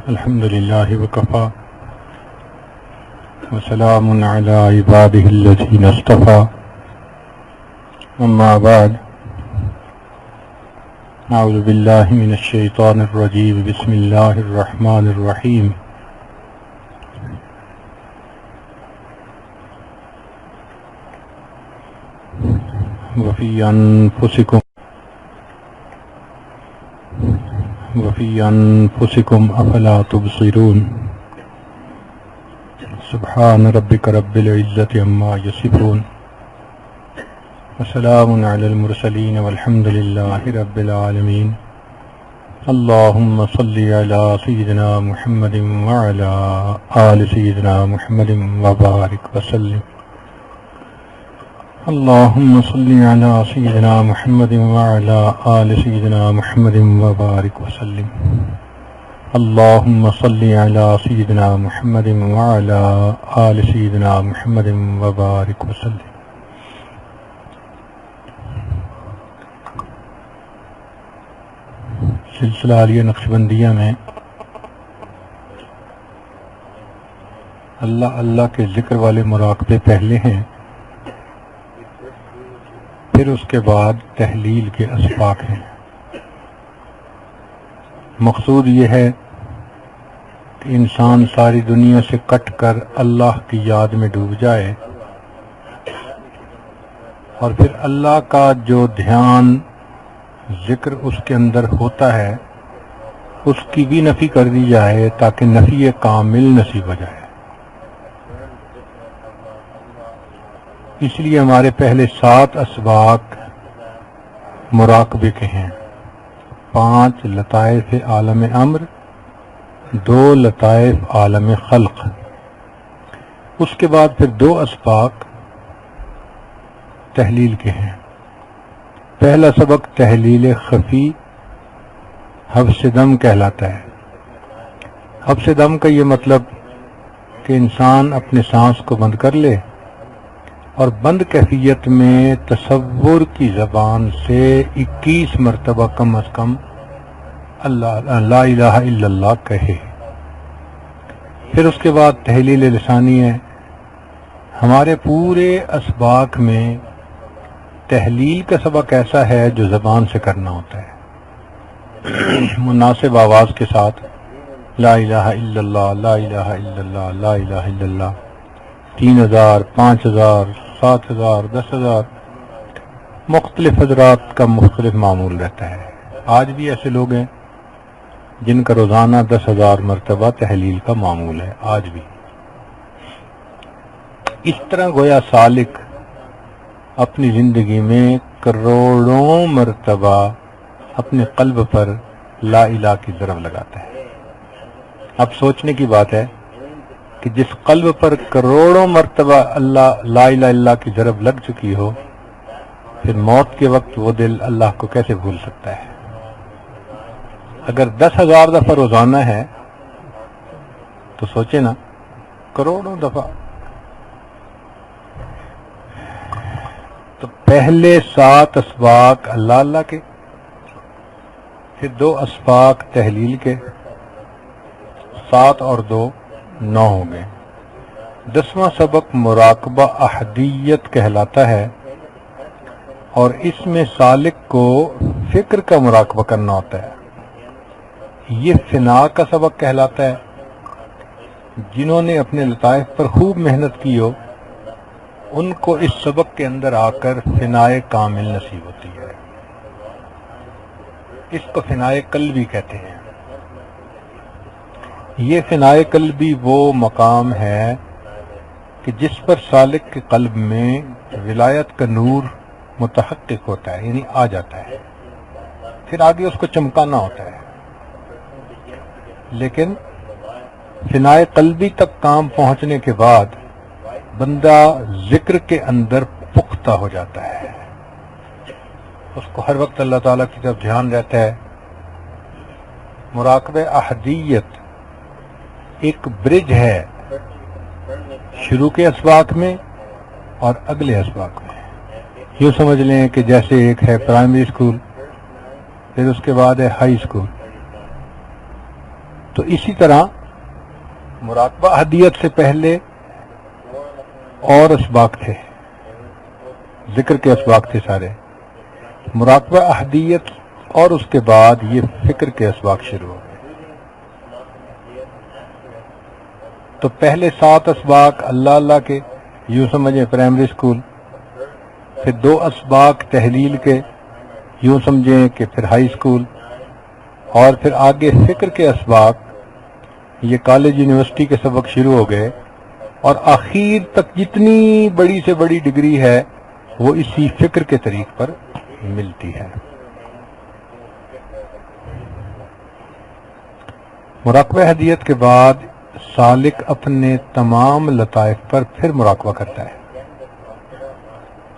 الحمد لله وكفى وسلام على عباده الذين اصطفى أما بعد أعوذ بالله من الشيطان الرجيم بسم الله الرحمن الرحيم وفي أنفسكم أفلا تبصرون سبحان ربك رب العزة عما يصفون وسلام على المرسلين والحمد لله رب العالمين اللهم صل على سيدنا محمد وعلى آل سيدنا محمد وبارك وسلم اللهم صل على سيدنا محمد وعلى آل سيدنا محمد وبارك وسلم اللهم صل على سيدنا محمد وعلى آل سيدنا محمد وبارك وسلم سلسلہ عالیہ نقشبندیہ میں اللہ اللہ کے ذکر والے مراقبے پہلے ہیں، پھر اس کے بعد تحلیل کے اسباق ہیں۔ مقصود یہ ہے کہ انسان ساری دنیا سے کٹ کر اللہ کی یاد میں ڈوب جائے، اور پھر اللہ کا جو دھیان ذکر اس کے اندر ہوتا ہے اس کی بھی نفی کر دی جائے تاکہ نفی کامل نصیب ہو جائے۔ اس لیے ہمارے پہلے 7 اسباق مراقبے کے ہیں، 5 لطائف عالم امر، 2 لطائف عالم خلق۔ اس کے بعد پھر 2 اسباق تحلیل کے ہیں۔ پہلا سبق تحلیل خفی حبس دم کہلاتا ہے۔ حبس دم کا یہ مطلب کہ انسان اپنے سانس کو بند کر لے اور بند کیفیت میں تصور کی زبان سے 21 مرتبہ کم از کم لا الہ الا اللہ کہے۔ پھر اس کے بعد تحلیل لسانی ہے۔ ہمارے پورے اسباق میں تحلیل کا سبق ایسا ہے جو زبان سے کرنا ہوتا ہے، مناسب آواز کے ساتھ، لا الہ الا اللہ، لا الہ الا اللہ، لا الہ الا اللہ، 3000 5000 7000 10000 مختلف حضرات کا مختلف معمول رہتا ہے۔ آج بھی ایسے لوگ ہیں جن کا روزانہ 10,000 مرتبہ تحلیل کا معمول ہے، آج بھی۔ اس طرح گویا سالک اپنی زندگی میں کروڑوں مرتبہ اپنے قلب پر لا الہ کی ضرب لگاتا ہے۔ اب سوچنے کی بات ہے کہ جس قلب پر کروڑوں مرتبہ لا الہ الا اللہ کی ضرب لگ چکی ہو، پھر موت کے وقت وہ دل اللہ کو کیسے بھول سکتا ہے؟ اگر 10,000 دفعہ روزانہ ہے تو سوچے نا، کروڑوں دفعہ۔ تو پہلے 7 اسباق اللہ اللہ کے، پھر 2 اسباق تحلیل کے، 7 اور 2 9 ہو گئے۔ 10واں سبق مراقبہ احدیت کہلاتا ہے، اور اس میں سالک کو فکر کا مراقبہ کرنا ہوتا ہے۔ یہ فنا کا سبق کہلاتا ہے۔ جنہوں نے اپنے لطائف پر خوب محنت کی ہو ان کو اس سبق کے اندر آ کر فنائے کامل نصیب ہوتی ہے۔ اس کو فنائے قلبی کہتے ہیں۔ یہ فنائے قلبی وہ مقام ہے کہ جس پر سالک کے قلب میں ولایت کا نور متحقق ہوتا ہے، یعنی آ جاتا ہے، پھر آگے اس کو چمکانا ہوتا ہے۔ لیکن فنائے قلبی تک کام پہنچنے کے بعد بندہ ذکر کے اندر پختہ ہو جاتا ہے، اس کو ہر وقت اللہ تعالیٰ کی طرف دھیان رہتا ہے۔ مراقبہ احدیت ایک برج ہے شروع کے اسباق میں اور اگلے اسباق میں۔ یوں سمجھ لیں کہ جیسے ایک ہے پرائمری اسکول، پھر اس کے بعد ہے ہائی اسکول۔ تو اسی طرح مراقبہ احدیت سے پہلے اور اسباق تھے، ذکر کے اسباق تھے سارے، مراقبہ احدیت اور اس کے بعد یہ فکر کے اسباق شروع ہو گئے۔ تو پہلے 7 اسباق اللہ کے، یوں سمجھیں پرائمری اسکول، پھر 2 اسباق تحلیل کے، یوں سمجھیں کہ پھر ہائی اسکول، اور پھر آگے فکر کے اسباق، یہ کالج یونیورسٹی کے سبق شروع ہو گئے، اور آخر تک جتنی بڑی سے بڑی ڈگری ہے وہ اسی فکر کے طریق پر ملتی ہے۔ مراقبہ احدیت کے بعد سالک اپنے تمام لطائف پر پھر مراقبہ کرتا ہے۔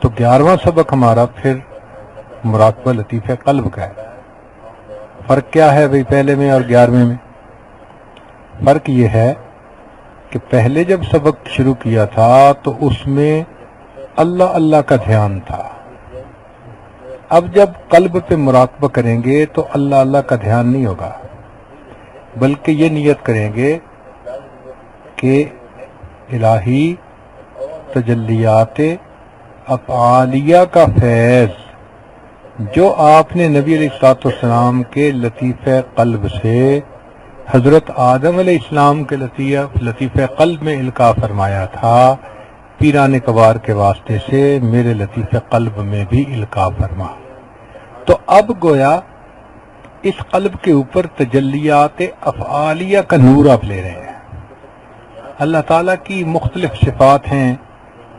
تو 11واں سبق ہمارا پھر مراقبہ لطیفہ قلب کا ہے۔ فرق کیا ہے بھئی پہلے میں اور 11ویں میں؟ فرق یہ ہے کہ پہلے جب سبق شروع کیا تھا تو اس میں اللہ اللہ کا دھیان تھا، اب جب قلب پہ مراقبہ کریں گے تو اللہ اللہ کا دھیان نہیں ہوگا، بلکہ یہ نیت کریں گے کہ الہی تجلیات افعالیہ کا فیض جو آپ نے نبی علیہ الصلوۃ والسلام کے لطیفہ قلب سے حضرت آدم علیہ السلام کے لطیفہ قلب میں القاء فرمایا تھا، پیران کبار کے واسطے سے میرے لطیفہ قلب میں بھی القاء فرما۔ تو اب گویا اس قلب کے اوپر تجلیات افعالیہ کا نور آپ لے رہے ہیں۔ اللہ تعالیٰ کی مختلف صفات ہیں،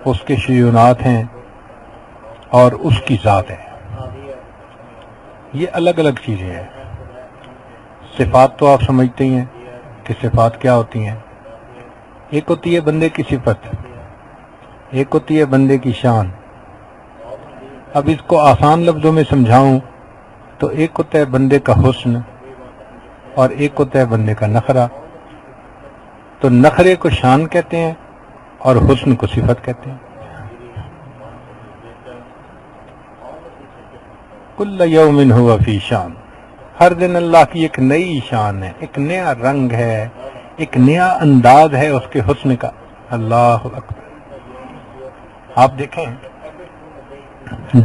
اس کے شیونات ہیں اور اس کی ذات ہے، یہ الگ الگ چیزیں ہیں۔ صفات تو آپ سمجھتے ہی ہیں کہ صفات کیا ہوتی ہیں، ایک ہوتی ہے بندے کی صفت، ایک ہوتی ہے بندے کی شان۔ اب اس کو آسان لفظوں میں سمجھاؤں تو ایک ہوتا ہے بندے کا حسن اور ایک ہوتا ہے بندے کا نخرہ۔ تو نخرے کو شان کہتے ہیں اور حسن کو صفت کہتے ہیں۔ کل یوم ہوا فی شان، ہر دن اللہ کی ایک نئی شان ہے، ایک نیا رنگ ہے، ایک نیا انداز ہے اس کے حسن کا۔ اللہ اکبر۔ آپ دیکھیں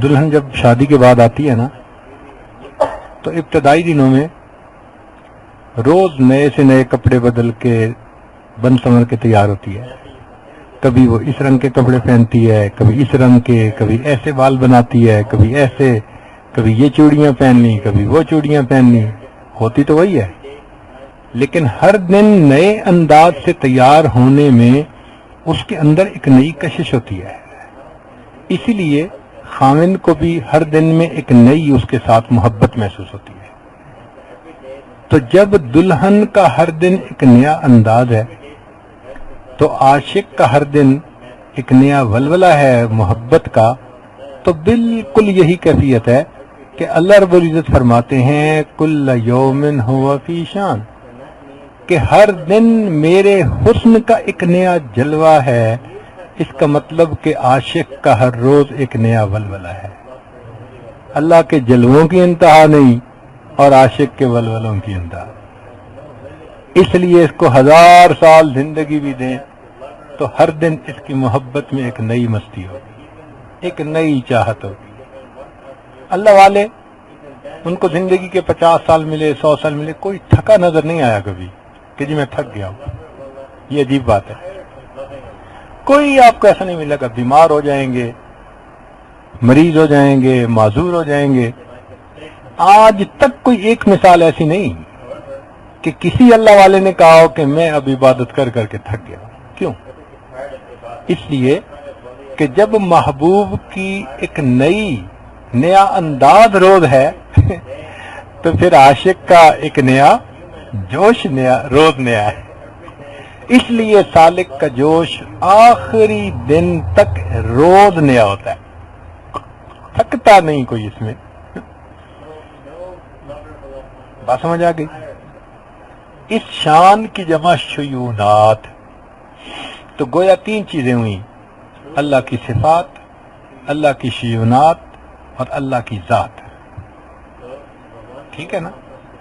دلہن جب شادی کے بعد آتی ہے نا تو ابتدائی دنوں میں روز نئے سے نئے کپڑے بدل کے بن سنور کے تیار ہوتی ہے، کبھی وہ اس رنگ کے کپڑے پہنتی ہے، کبھی اس رنگ کے، کبھی ایسے بال بناتی ہے، کبھی ایسے، کبھی یہ چوڑیاں پہن لی، کبھی وہ چوڑیاں پہن لی، ہوتی تو وہی ہے، لیکن ہر دن نئے انداز سے تیار ہونے میں اس کے اندر ایک نئی کشش ہوتی ہے۔ اسی لیے خاوند کو بھی ہر دن میں ایک نئی اس کے ساتھ محبت محسوس ہوتی ہے۔ تو جب دلہن کا ہر دن ایک نیا انداز ہے تو عاشق کا ہر دن ایک نیا ولولہ ہے محبت کا، تو بالکل یہی کیفیت ہے کہ اللہ رب العزت فرماتے ہیں کل یوم ہوا فی شان، کہ ہر دن میرے حسن کا ایک نیا جلوہ ہے۔ اس کا مطلب کہ عاشق کا ہر روز ایک نیا ولولہ ہے۔ اللہ کے جلووں کی انتہا نہیں اور عاشق کے ولولوں کی انتہا، اس لیے اس کو 1000 سال زندگی بھی دیں تو ہر دن اس کی محبت میں ایک نئی مستی ہوگی، ایک نئی چاہت ہوگی۔ اللہ والے ان کو زندگی کے 50 سال ملے، 100 سال ملے، کوئی تھکا نظر نہیں آیا کبھی کہ جی میں تھک گیا ہوں۔ یہ عجیب بات ہے، کوئی آپ کو ایسا نہیں ملے گا بیمار ہو جائیں گے، مریض ہو جائیں گے، معذور ہو جائیں گے۔ آج تک کوئی ایک مثال ایسی نہیں کہ کسی اللہ والے نے کہا ہو کہ میں اب عبادت کر کر کے تھک گیا۔ کیوں؟ اس لیے کہ جب محبوب کی ایک نیا انداز روز ہے تو پھر عاشق کا ایک نیا جوش روز نیا ہے۔ اس لیے سالک کا جوش آخری دن تک روز نیا ہوتا ہے، تھکتا نہیں کوئی اس میں۔ بات سمجھ آ گئی؟ اس شان کی جمع شیونات، تو گویا 3 چیزیں ہوئیں، اللہ کی صفات، اللہ کی شیونات اور اللہ کی ذات۔ ٹھیک ہے نا؟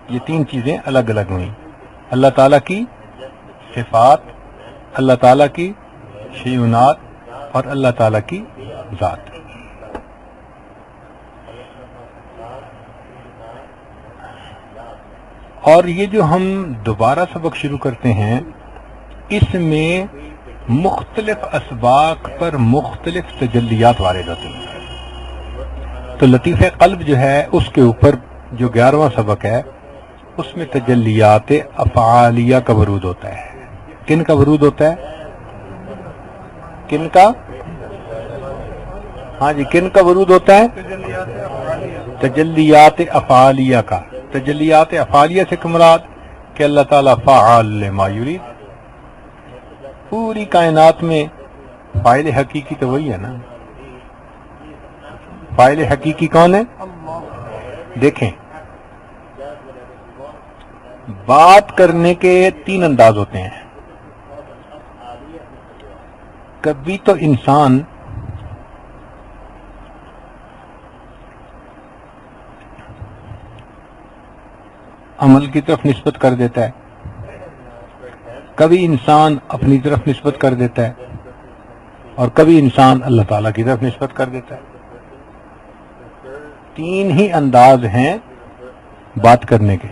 یہ 3 چیزیں الگ الگ ہوئیں۔ اللہ تعالیٰ کی صفات، اللہ تعالیٰ کی شیونات اور اللہ تعالیٰ کی ذات. اور یہ جو ہم دوبارہ سبق شروع کرتے ہیں اس میں مختلف اسباق پر مختلف تجلیات وارد ہوتی ہیں. تو لطیف قلب جو ہے اس کے اوپر جو 11واں سبق ہے اس میں تجلیات افعالیہ کا ورود ہوتا ہے. کن کا ورود ہوتا ہے؟ کن کا؟ ہاں جی، کن کا ورود ہوتا ہے؟ تجلیات افعالیہ کا. تجلیات افعالیہ سے مراد کہ اللہ تعالیٰ فعال لما یرید. پوری کائنات میں فاعل حقیقی تو وہی ہے نا. فاعل حقیقی کون ہے؟ دیکھیں، بات کرنے کے 3 انداز ہوتے ہیں. کبھی تو انسان عمل کی طرف نسبت کر دیتا ہے، کبھی انسان اپنی طرف نسبت کر دیتا ہے، اور کبھی انسان اللہ تعالیٰ کی طرف نسبت کر دیتا ہے. 3 ہی انداز ہیں بات کرنے کے.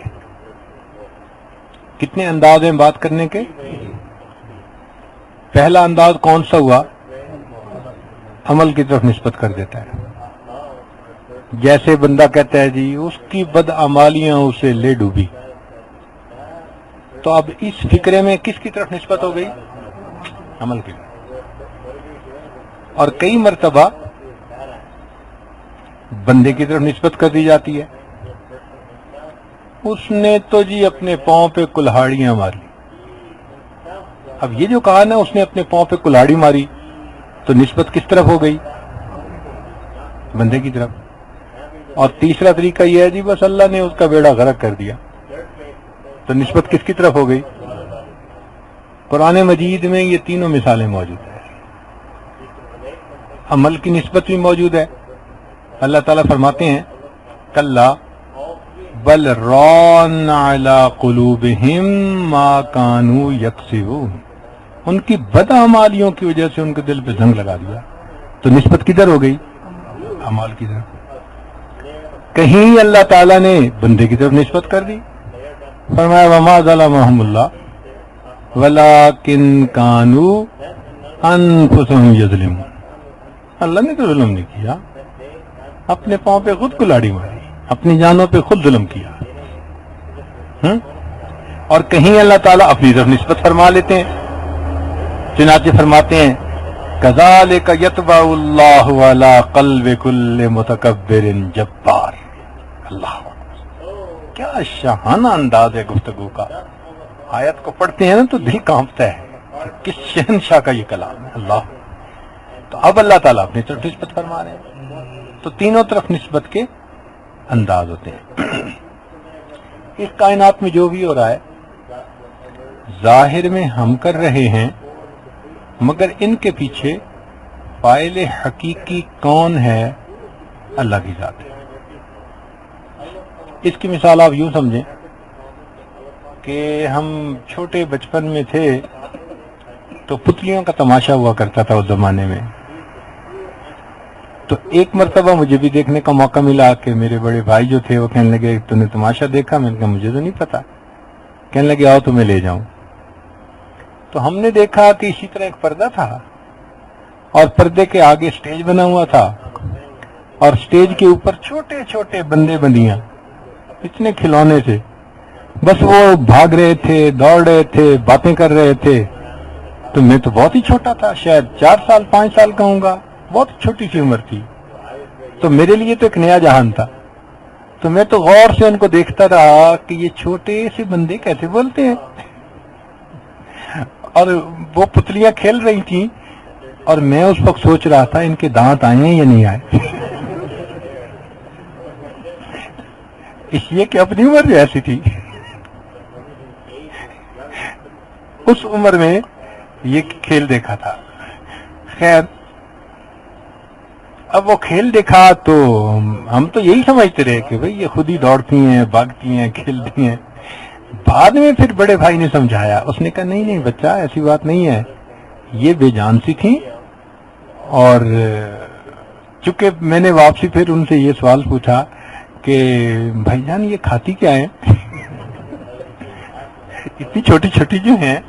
کتنے انداز ہیں بات کرنے کے؟ پہلا انداز کون سا ہوا؟ عمل کی طرف نسبت کر دیتا ہے. جیسے بندہ کہتا ہے جی اس کی بدعمالیاں اسے لے ڈوبی، تو اب اس فکرے میں کس کی طرف نسبت ہو گئی؟ عمل کی طرف. اور کئی مرتبہ بندے کی طرف نسبت کر دی جاتی ہے، اس نے تو جی اپنے پاؤں پہ کلہاڑیاں ماری. اب یہ جو کہا نا اس نے اپنے پاؤں پہ کلہاڑی ماری، تو نسبت کس طرف ہو گئی؟ بندے کی طرف. اور تیسرا طریقہ یہ ہے جی بس اللہ نے اس کا بیڑا غرق کر دیا، تو نسبت کس کی طرف ہو گئی؟ قرآن مجید میں یہ تینوں مثالیں موجود ہیں. عمل کی نسبت بھی موجود ہے. اللہ تعالیٰ فرماتے ہیں کلا بل ران علی قلوبہم ما کانوا یکسبون، ان کی بدعمالیوں کی وجہ سے ان کے دل پہ زنگ لگا دیا. تو نسبت کدھر ہو گئی؟ اعمال کی طرف. کہیں اللہ تعالیٰ نے بندے کی طرف نسبت کر دی، فرمایا وما ظلمہم اللہ ولکن کانوا انفسہم یظلمون. اللہ نے تو ظلم نہیں کیا، اپنے پاؤں پہ خود کلاڑی ماری، اپنی جانوں پہ خود ظلم کیا. اور کہیں اللہ تعالیٰ اپنی طرف نسبت فرما لیتے ہیں. چنانچہ فرماتے ہیں کذالک یطبع اللہ علی قلب کل متکبر جبار. اللہ کیا شاہانہ انداز ہے گفتگو کا. آیت کو پڑھتے ہیں نا تو دل کانپتا ہے کہ کس شہنشاہ کا یہ کلام ہے. اللہ تو اب اللہ تعالیٰ اپنی طرف نسبت فرما رہے ہیں. تو تینوں طرف نسبت کے انداز ہوتے ہیں. اس کائنات میں جو بھی ہو رہا ہے ظاہر میں ہم کر رہے ہیں، مگر ان کے پیچھے فاعل حقیقی کون ہے؟ اللہ کی ذات ہے. اس کی مثال آپ یوں سمجھیں کہ ہم چھوٹے بچپن میں تھے تو پتلیوں کا تماشا ہوا کرتا تھا اس زمانے میں. تو ایک مرتبہ مجھے بھی دیکھنے کا موقع ملا کہ میرے بڑے بھائی جو تھے وہ کہنے لگے تو نے تماشا دیکھا؟ میں نے کہا مجھے تو نہیں پتا. کہنے لگے آؤ تمہیں لے جاؤں. تو ہم نے دیکھا کہ اسی طرح ایک پردہ تھا اور پردے کے آگے سٹیج بنا ہوا تھا اور سٹیج کے اوپر چھوٹے چھوٹے بندے بندیاں اتنے کھلونے تھے. بس وہ بھاگ رہے تھے، دوڑ رہے تھے، باتیں کر رہے تھے. تو میں تو بہت ہی چھوٹا تھا، شاید 4 سال 5 سال کا ہوں گا، بہت چھوٹی سی عمر تھی. تو میرے لیے تو ایک نیا جہان تھا. تو میں تو غور سے ان کو دیکھتا رہا کہ یہ چھوٹے سے بندے کیسے بولتے ہیں. اور وہ پتلیاں کھیل رہی تھیں اور میں اس وقت سوچ رہا تھا ان کے دانت آئے ہیں یا نہیں آئے. اس لیے کہ اپنی عمر بھی ایسی تھی. اس عمر میں یہ کھیل دیکھا تھا. خیر اب وہ کھیل دیکھا تو ہم تو یہی سمجھتے رہے کہ بھئی یہ خود ہی دوڑتی ہیں، بھاگتی ہیں، کھیلتی ہیں. بعد میں پھر بڑے بھائی نے سمجھایا، اس نے کہا نہیں نہیں بچہ ایسی بات نہیں ہے، یہ بے جان سی تھیں، اور چونکہ میں نے واپسی پھر ان سے یہ سوال پوچھا کہ بھائی جان یہ کھاتی کیا ہیں؟ اتنی چھوٹی چھوٹی جو ہیں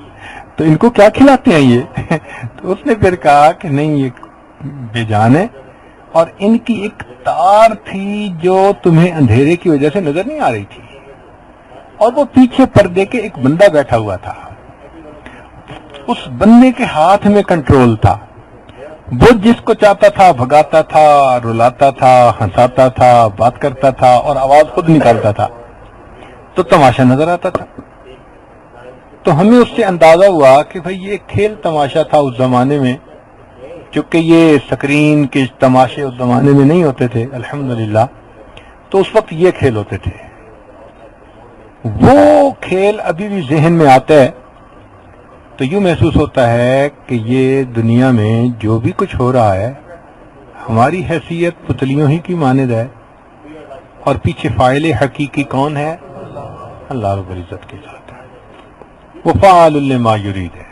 تو ان کو کیا کھلاتے ہیں یہ؟ تو اس نے پھر کہا کہ نہیں یہ بے جان ہے، اور ان کی ایک تار تھی جو تمہیں اندھیرے کی وجہ سے نظر نہیں آ رہی تھی، اور وہ پیچھے پردے کے ایک بندہ بیٹھا ہوا تھا، اس بندے کے ہاتھ میں کنٹرول تھا، وہ جس کو چاہتا تھا بھگاتا تھا، رلاتا تھا، ہنساتا تھا، بات کرتا تھا، اور آواز خود نکالتا تھا، تو تماشا نظر آتا تھا۔ تو ہمیں اس سے اندازہ ہوا کہ بھئی یہ کھیل تماشا تھا اس زمانے میں، چونکہ یہ سکرین کے تماشے اس زمانے میں نہیں ہوتے تھے الحمدللہ، تو اس وقت یہ کھیل ہوتے تھے۔ وہ کھیل ابھی بھی ذہن میں آتا ہے تو یوں محسوس ہوتا ہے کہ یہ دنیا میں جو بھی کچھ ہو رہا ہے ہماری حیثیت پتلیوں ہی کی مانند ہے، اور پیچھے فاعل حقیقی کون ہے؟ اللہ رب العزت کے ساتھ ہے، وہ فعال لما یرید ہے،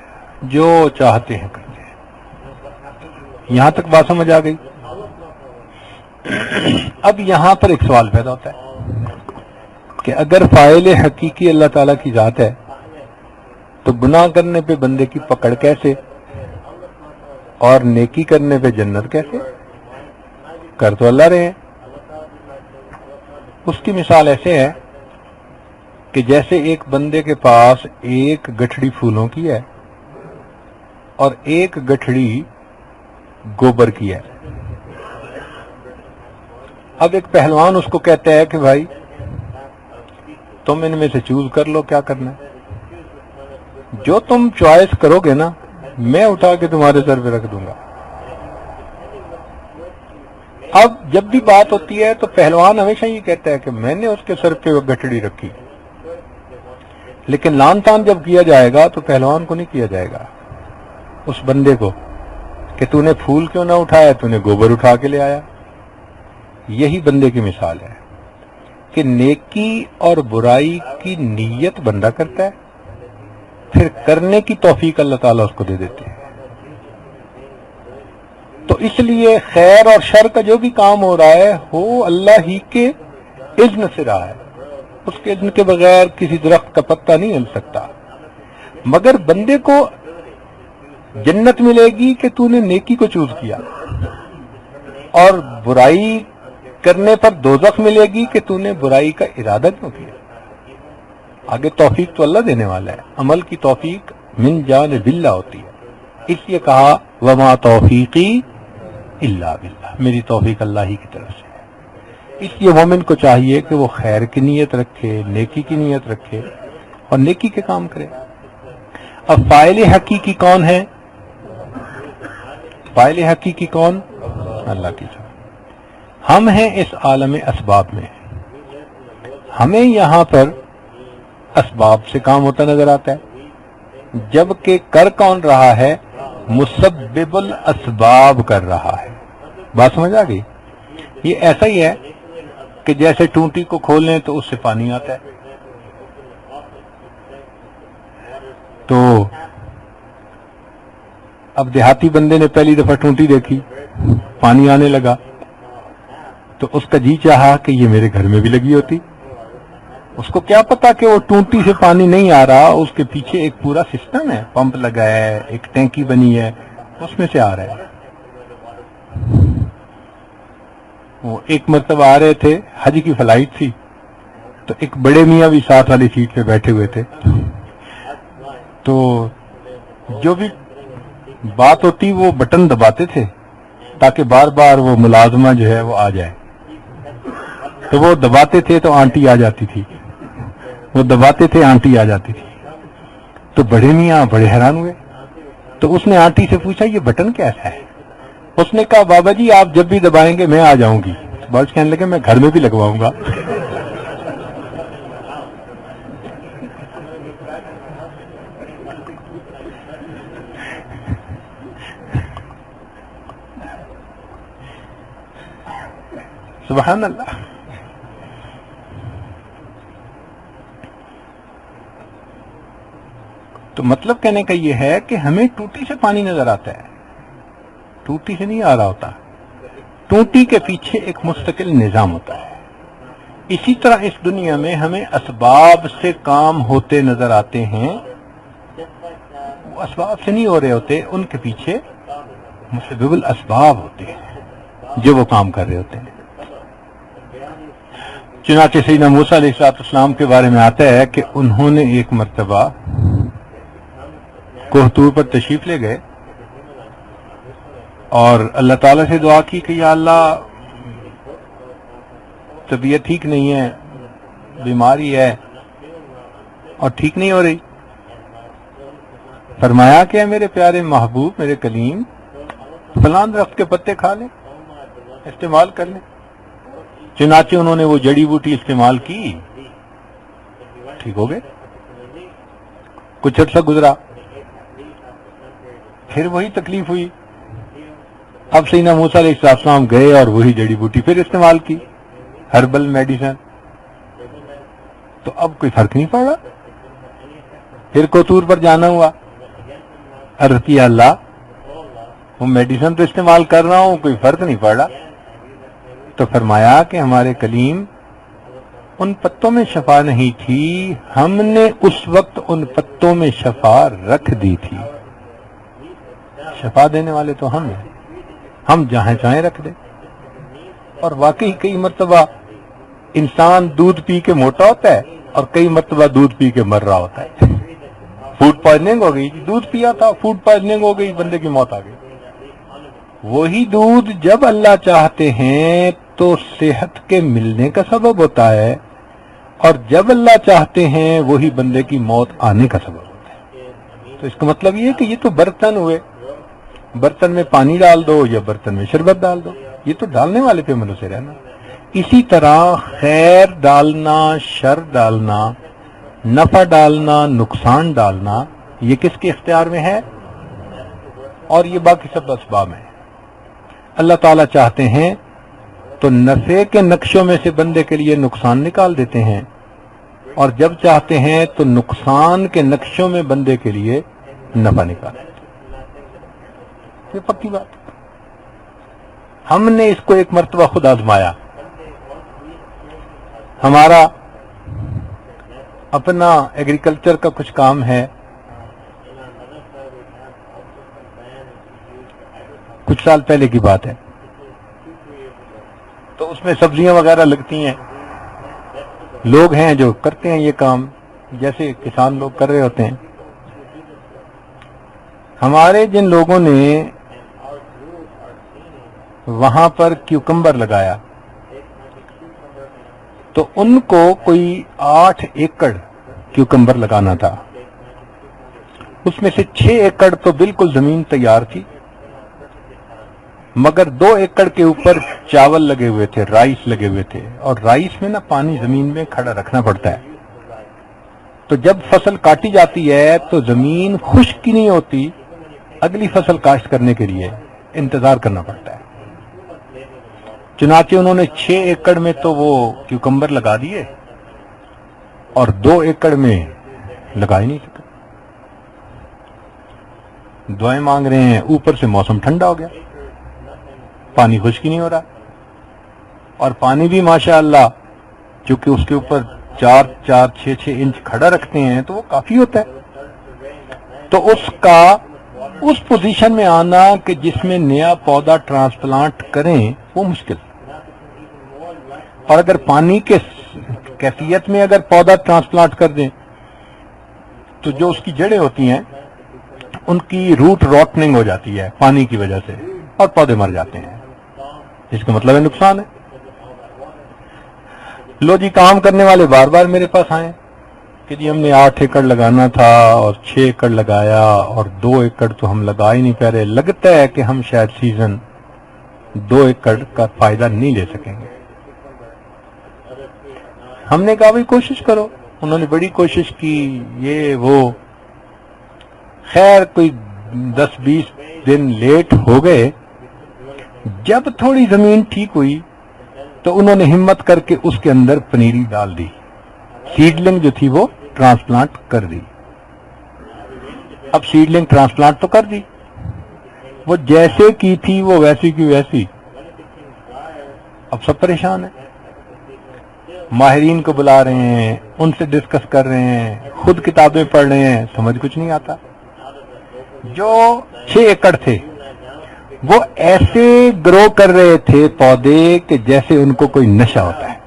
جو چاہتے ہیں کرتے ہیں۔ یہاں تک بات سمجھ آ گئی؟ اب یہاں پر ایک سوال پیدا ہوتا ہے کہ اگر فاعل حقیقی اللہ تعالیٰ کی ذات ہے تو گناہ کرنے پہ بندے کی پکڑ کیسے، اور نیکی کرنے پہ جنت کیسے؟ کر تو اللہ رہے ہیں۔ اس کی مثال ایسے ہے کہ جیسے ایک بندے کے پاس ایک گٹھڑی پھولوں کی ہے اور ایک گٹھڑی گوبر کی ہے۔ اب ایک پہلوان اس کو کہتا ہے کہ بھائی تم ان میں سے چوز کر لو کیا کرنا ہے، جو تم چوائس کرو گے نا میں اٹھا کے تمہارے سر پہ رکھ دوں گا۔ اب جب بھی بات ہوتی ہے تو پہلوان ہمیشہ یہ کہتا ہے کہ میں نے اس کے سر پہ وہ گٹھڑی رکھی، لیکن لان تان جب کیا جائے گا تو پہلوان کو نہیں کیا جائے گا، اس بندے کو، کہ تو نے پھول کیوں نہ اٹھایا، تو نے گوبر اٹھا کے لے آیا۔ یہی بندے کی مثال ہے کہ نیکی اور برائی کی نیت بندہ کرتا ہے، پھر کرنے کی توفیق اللہ تعالیٰ اس کو دے دیتے ہیں۔ تو اس لیے خیر اور شر کا جو بھی کام ہو رہا ہے وہ اللہ ہی کے اذن سے رہا ہے، اس کے اذن کے بغیر کسی درخت کا پتا نہیں ہل سکتا۔ مگر بندے کو جنت ملے گی کہ تو نے نیکی کو چوز کیا، اور برائی کرنے پر دوزخ ملے گی کہ تو نے برائی کا ارادہ کیوں کیا۔ آگے توفیق تو اللہ دینے والا ہے، عمل کی توفیق من جانب اللہ ہوتی ہے، اس لیے کہا وما توفیقی الا باللہ، میری توفیق اللہ ہی کی طرف سے ہے۔ اس لیے مومن کو چاہیے کہ وہ خیر کی نیت رکھے، نیکی کی نیت رکھے اور نیکی کے کام کرے۔ اب فاعل حقیقی کون ہے؟ فاعل حقیقی کون؟ اللہ کی ذات۔ ہم ہیں اس عالم اسباب میں، ہمیں یہاں پر اسباب سے کام ہوتا نظر آتا ہے، جبکہ کر کون رہا ہے؟ مسبب الاسباب کر رہا ہے۔ بات سمجھ آ گئی؟ یہ ایسا ہی ہے کہ جیسے ٹونٹی کو کھولیں تو اس سے پانی آتا ہے، تو اب دیہاتی بندے نے پہلی دفعہ ٹونٹی دیکھی، پانی آنے لگا، تو اس کا جی چاہا کہ یہ میرے گھر میں بھی لگی ہوتی۔ اس کو کیا پتا کہ وہ ٹونٹی سے پانی نہیں آ رہا، اس کے پیچھے ایک پورا سسٹم ہے، پمپ لگا ہے، ایک ٹینکی بنی ہے، اس میں سے آ رہا ہے۔ وہ ایک مرتبہ آ رہے تھے، حج کی فلائٹ تھی، تو ایک بڑے میاں بھی ساتھ والی سیٹ پہ بیٹھے ہوئے تھے، تو جو بھی بات ہوتی وہ بٹن دباتے تھے تاکہ بار بار وہ ملازمہ جو ہے وہ آ جائے، تو وہ دباتے تھے تو آنٹی آ جاتی تھی، وہ دباتے تھے آنٹی آ جاتی تھی، تو بڑے میاں بڑے حیران ہوئے، تو اس نے آنٹی سے پوچھا یہ بٹن کیسا ہے؟ اس نے کہا بابا جی آپ جب بھی دبائیں گے میں آ جاؤں گی۔ بس کہنے لگے میں گھر میں بھی لگواؤں گا۔ سبحان اللہ۔ تو مطلب کہنے کا یہ ہے کہ ہمیں ٹوٹی سے پانی نظر آتا ہے، ٹوٹی سے نہیں آ رہا ہوتا، ٹوٹی کے پیچھے ایک مستقل نظام ہوتا ہے۔ اسی طرح اس دنیا میں ہمیں اسباب سے کام ہوتے نظر آتے ہیں، وہ اسباب سے نہیں ہو رہے ہوتے، ان کے پیچھے مسبب الاسباب ہوتے ہیں جو وہ کام کر رہے ہوتے ہیں۔ چنانچہ سیدنا موسیٰ علیہ السلام کے بارے میں آتا ہے کہ انہوں نے ایک مرتبہ کوہ طور پر تشریف لے گئے اور اللہ تعالیٰ سے دعا کی کہ یا اللہ طبیعت ٹھیک نہیں ہے، بیماری ہے اور ٹھیک نہیں ہو رہی۔ فرمایا کہ میرے پیارے محبوب، میرے کلیم، فلاں درخت کے پتے کھا لیں، استعمال کر لیں۔ چنانچہ انہوں نے وہ جڑی بوٹی استعمال کی، ٹھیک ہو گئے۔ کچھ عرصہ گزرا، پھر وہی تکلیف ہوئی۔ اب سیدنا موسیٰ علیہ السلام گئے اور وہی جڑی بوٹی پھر استعمال کی، ہربل میڈیسن، تو اب کوئی فرق نہیں پڑ رہا۔ پھر کوطور پر جانا ہوا، عرض کیا اللہ وہ میڈیسن تو استعمال کر رہا ہوں، کوئی فرق نہیں پڑ رہا۔ تو فرمایا کہ ہمارے کلیم، ان پتوں میں شفا نہیں تھی، ہم نے اس وقت ان پتوں میں شفا رکھ دی تھی۔ شفا دینے والے تو ہم ہیں، ہم جہاں چاہیں رکھ دیں۔ اور واقعی کئی مرتبہ انسان دودھ پی کے موٹا ہوتا ہے اور کئی مرتبہ دودھ پی کے مر رہا ہوتا ہے۔ فوڈ پوائزننگ ہو گئی، دودھ پیا تھا، فوڈ پوائزننگ ہو گئی، بندے کی موت آ گئی۔ وہی دودھ جب اللہ چاہتے ہیں تو صحت کے ملنے کا سبب ہوتا ہے، اور جب اللہ چاہتے ہیں وہی بندے کی موت آنے کا سبب ہوتا ہے۔ تو اس کا مطلب یہ ہے کہ یہ تو برتن ہوئے، برتن میں پانی ڈال دو یا برتن میں شربت ڈال دو، یہ تو ڈالنے والے پہ منحصر ہے نا۔ اسی طرح خیر ڈالنا، شر ڈالنا، نفع ڈالنا، نقصان ڈالنا، یہ کس کے اختیار میں ہے؟ اور یہ باقی سب اسباب ہیں۔ اللہ تعالیٰ چاہتے ہیں تو نفع کے نقشوں میں سے بندے کے لیے نقصان نکال دیتے ہیں، اور جب چاہتے ہیں تو نقصان کے نقشوں میں بندے کے لیے نفع نکال دیتے ہیں۔ یہ پکی بات۔ ہم نے اس کو ایک مرتبہ خود آزمایا۔ ہمارا اپنا ایگریکلچر کا کچھ کام ہے، کچھ سال پہلے کی بات ہے، تو اس میں سبزیاں وغیرہ لگتی ہیں، لوگ ہیں جو کرتے ہیں یہ کام، جیسے کسان لوگ کر رہے ہوتے ہیں۔ ہمارے جن لوگوں نے وہاں پر کیوکمبر لگایا تو ان کو کوئی 8 ایکڑ کیوکمبر لگانا تھا، اس میں سے 6 ایکڑ تو بالکل زمین تیار تھی، مگر 2 ایکڑ کے اوپر چاول لگے ہوئے تھے، رائس لگے ہوئے تھے، اور رائس میں نا پانی زمین میں کھڑا رکھنا پڑتا ہے۔ تو جب فصل کاٹی جاتی ہے تو زمین خشک نہیں ہوتی، اگلی فصل کاشت کرنے کے لیے انتظار کرنا پڑتا ہے۔ چنانچہ انہوں نے 6 ایکڑ میں تو وہ کیوکمبر لگا دیے اور 2 ایکڑ میں لگا ہی نہیں سکے۔ دعائیں مانگ رہے ہیں، اوپر سے موسم ٹھنڈا ہو گیا، پانی خشک نہیں ہو رہا، اور پانی بھی ماشاءاللہ چونکہ اس کے اوپر 4-6 انچ کھڑا رکھتے ہیں تو وہ کافی ہوتا ہے۔ تو اس کا اس پوزیشن میں آنا کہ جس میں نیا پودا ٹرانسپلانٹ کریں وہ مشکل، اور اگر پانی کے کیفیت میں اگر پودا ٹرانسپلانٹ کر دیں تو جو اس کی جڑیں ہوتی ہیں ان کی روٹ روٹننگ ہو جاتی ہے پانی کی وجہ سے، اور پودے مر جاتے ہیں، اس کا مطلب ہے نقصان ہے۔ لو جی، کام کرنے والے بار بار میرے پاس آئے کہ جی ہم نے 8 ایکڑ لگانا تھا اور 6 ایکڑ لگایا اور 2 ایکڑ تو ہم لگا ہی نہیں پا رہے، لگتا ہے کہ ہم شاید سیزن 2 ایکڑ کا فائدہ نہیں لے سکیں گے۔ ہم نے کہا بھائی کوشش کرو، انہوں نے بڑی کوشش کی، یہ وہ، خیر کوئی 10-20 دن لیٹ ہو گئے۔ جب تھوڑی زمین ٹھیک ہوئی تو انہوں نے ہمت کر کے اس کے اندر پنیری ڈال دی، سیڈلنگ جو تھی وہ ٹرانسپلانٹ کر دی۔ اب سیڈلنگ ٹرانسپلانٹ تو کر دی، وہ جیسے کی تھی وہ ویسی کی ویسی، اب سب پریشان ہیں، ماہرین کو بلا رہے ہیں، ان سے ڈسکس کر رہے ہیں، خود کتابیں پڑھ رہے ہیں، سمجھ کچھ نہیں آتا۔ جو 6 ایکڑ تھے وہ ایسے گرو کر رہے تھے پودے کہ جیسے ان کو کوئی نشہ ہوتا ہے،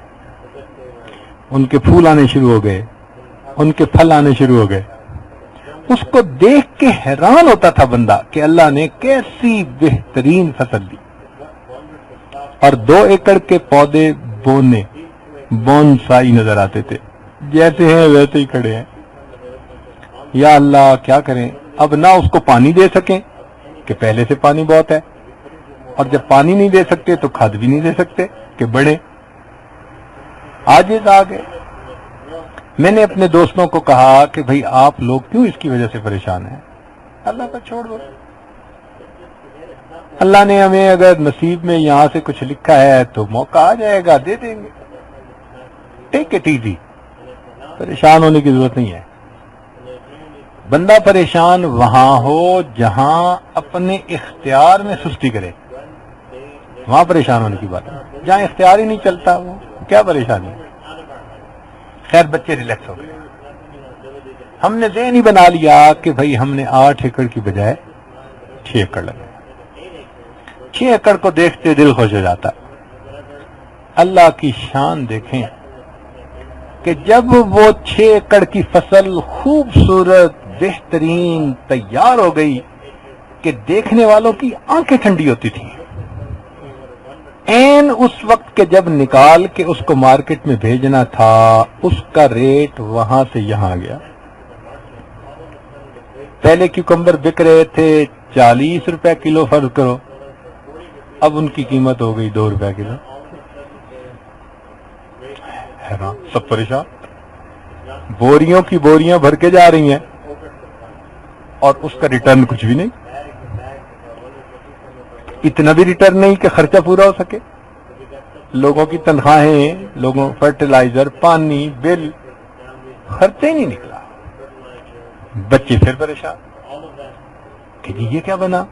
ان کے پھول آنے شروع ہو گئے، ان کے پھل آنے شروع ہو گئے، اس کو دیکھ کے حیران ہوتا تھا بندہ کہ اللہ نے کیسی بہترین فصل دی۔ اور 2 ایکڑ کے پودے بونسائی نظر آتے تھے، جیسے ہیں ویسے ہی کھڑے ہیں۔ یا اللہ کیا کریں، اب نہ اس کو پانی دے سکیں کہ پہلے سے پانی بہت ہے، اور جب پانی نہیں دے سکتے تو کھاد بھی نہیں دے سکتے کہ بڑھے، عاجز آ گئے۔ میں نے اپنے دوستوں کو کہا کہ بھئی آپ لوگ کیوں اس کی وجہ سے پریشان ہیں، اللہ کا چھوڑ دو، اللہ نے ہمیں اگر نصیب میں یہاں سے کچھ لکھا ہے تو موقع آ جائے گا، دے دیں گے، ٹیک اٹ ایزی، پریشان ہونے کی ضرورت نہیں ہے۔ بندہ پریشان وہاں ہو جہاں اپنے اختیار میں سستی کرے، وہاں پریشان ہونے کی بات ہے، جہاں اختیار ہی نہیں چلتا وہ کیا پریشانی ہے۔ خیر بچے ریلیکس ہو گئے، ہم نے ذہن ہی بنا لیا کہ بھئی ہم نے 8 ایکڑ کی بجائے 6 ایکڑ لگائے۔ 6 ایکڑ کو دیکھتے دل خوش ہو جاتا۔ اللہ کی شان دیکھیں کہ جب وہ 6 ایکڑ کی فصل خوبصورت بہترین تیار ہو گئی کہ دیکھنے والوں کی آنکھیں ٹھنڈی ہوتی تھیں، این اس وقت کے جب نکال کے اس کو مارکیٹ میں بھیجنا تھا اس کا ریٹ وہاں سے یہاں گیا۔ پہلے کیوکمبر بک رہے تھے 40 روپے کلو فرض کرو، اب ان کی قیمت ہو گئی 2 روپے کلو۔ حیران، سب پریشان، بوریوں کی بوریاں بھر کے جا رہی ہیں اور اس کا ریٹرن کچھ بھی نہیں، اتنا بھی ریٹرن نہیں کہ خرچہ پورا ہو سکے، لوگوں کی تنخواہیں، لوگوں فرٹیلائزر، پانی، بل، خرچہ ہی نہیں نکلا۔ بچے پھر پریشان کہ جی یہ کیا بنا؟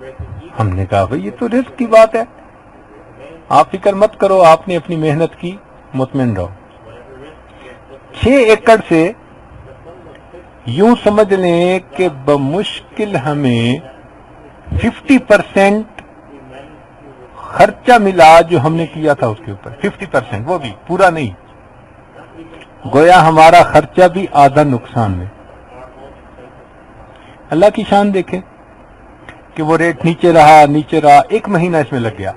ہم نے کہا بھئی یہ تو رزق کی بات ہے، آپ فکر مت کرو، آپ نے اپنی محنت کی، مطمئن رہو۔ 6 ایکڑ سے یوں سمجھ لیں کہ بمشکل ہمیں 50% خرچہ ملا جو ہم نے کیا تھا اس کے اوپر، 50%، وہ بھی پورا نہیں، گویا ہمارا خرچہ بھی آدھا نقصان میں۔ اللہ کی شان دیکھیں کہ وہ ریٹ نیچے رہا، 1 مہینہ اس میں لگ گیا،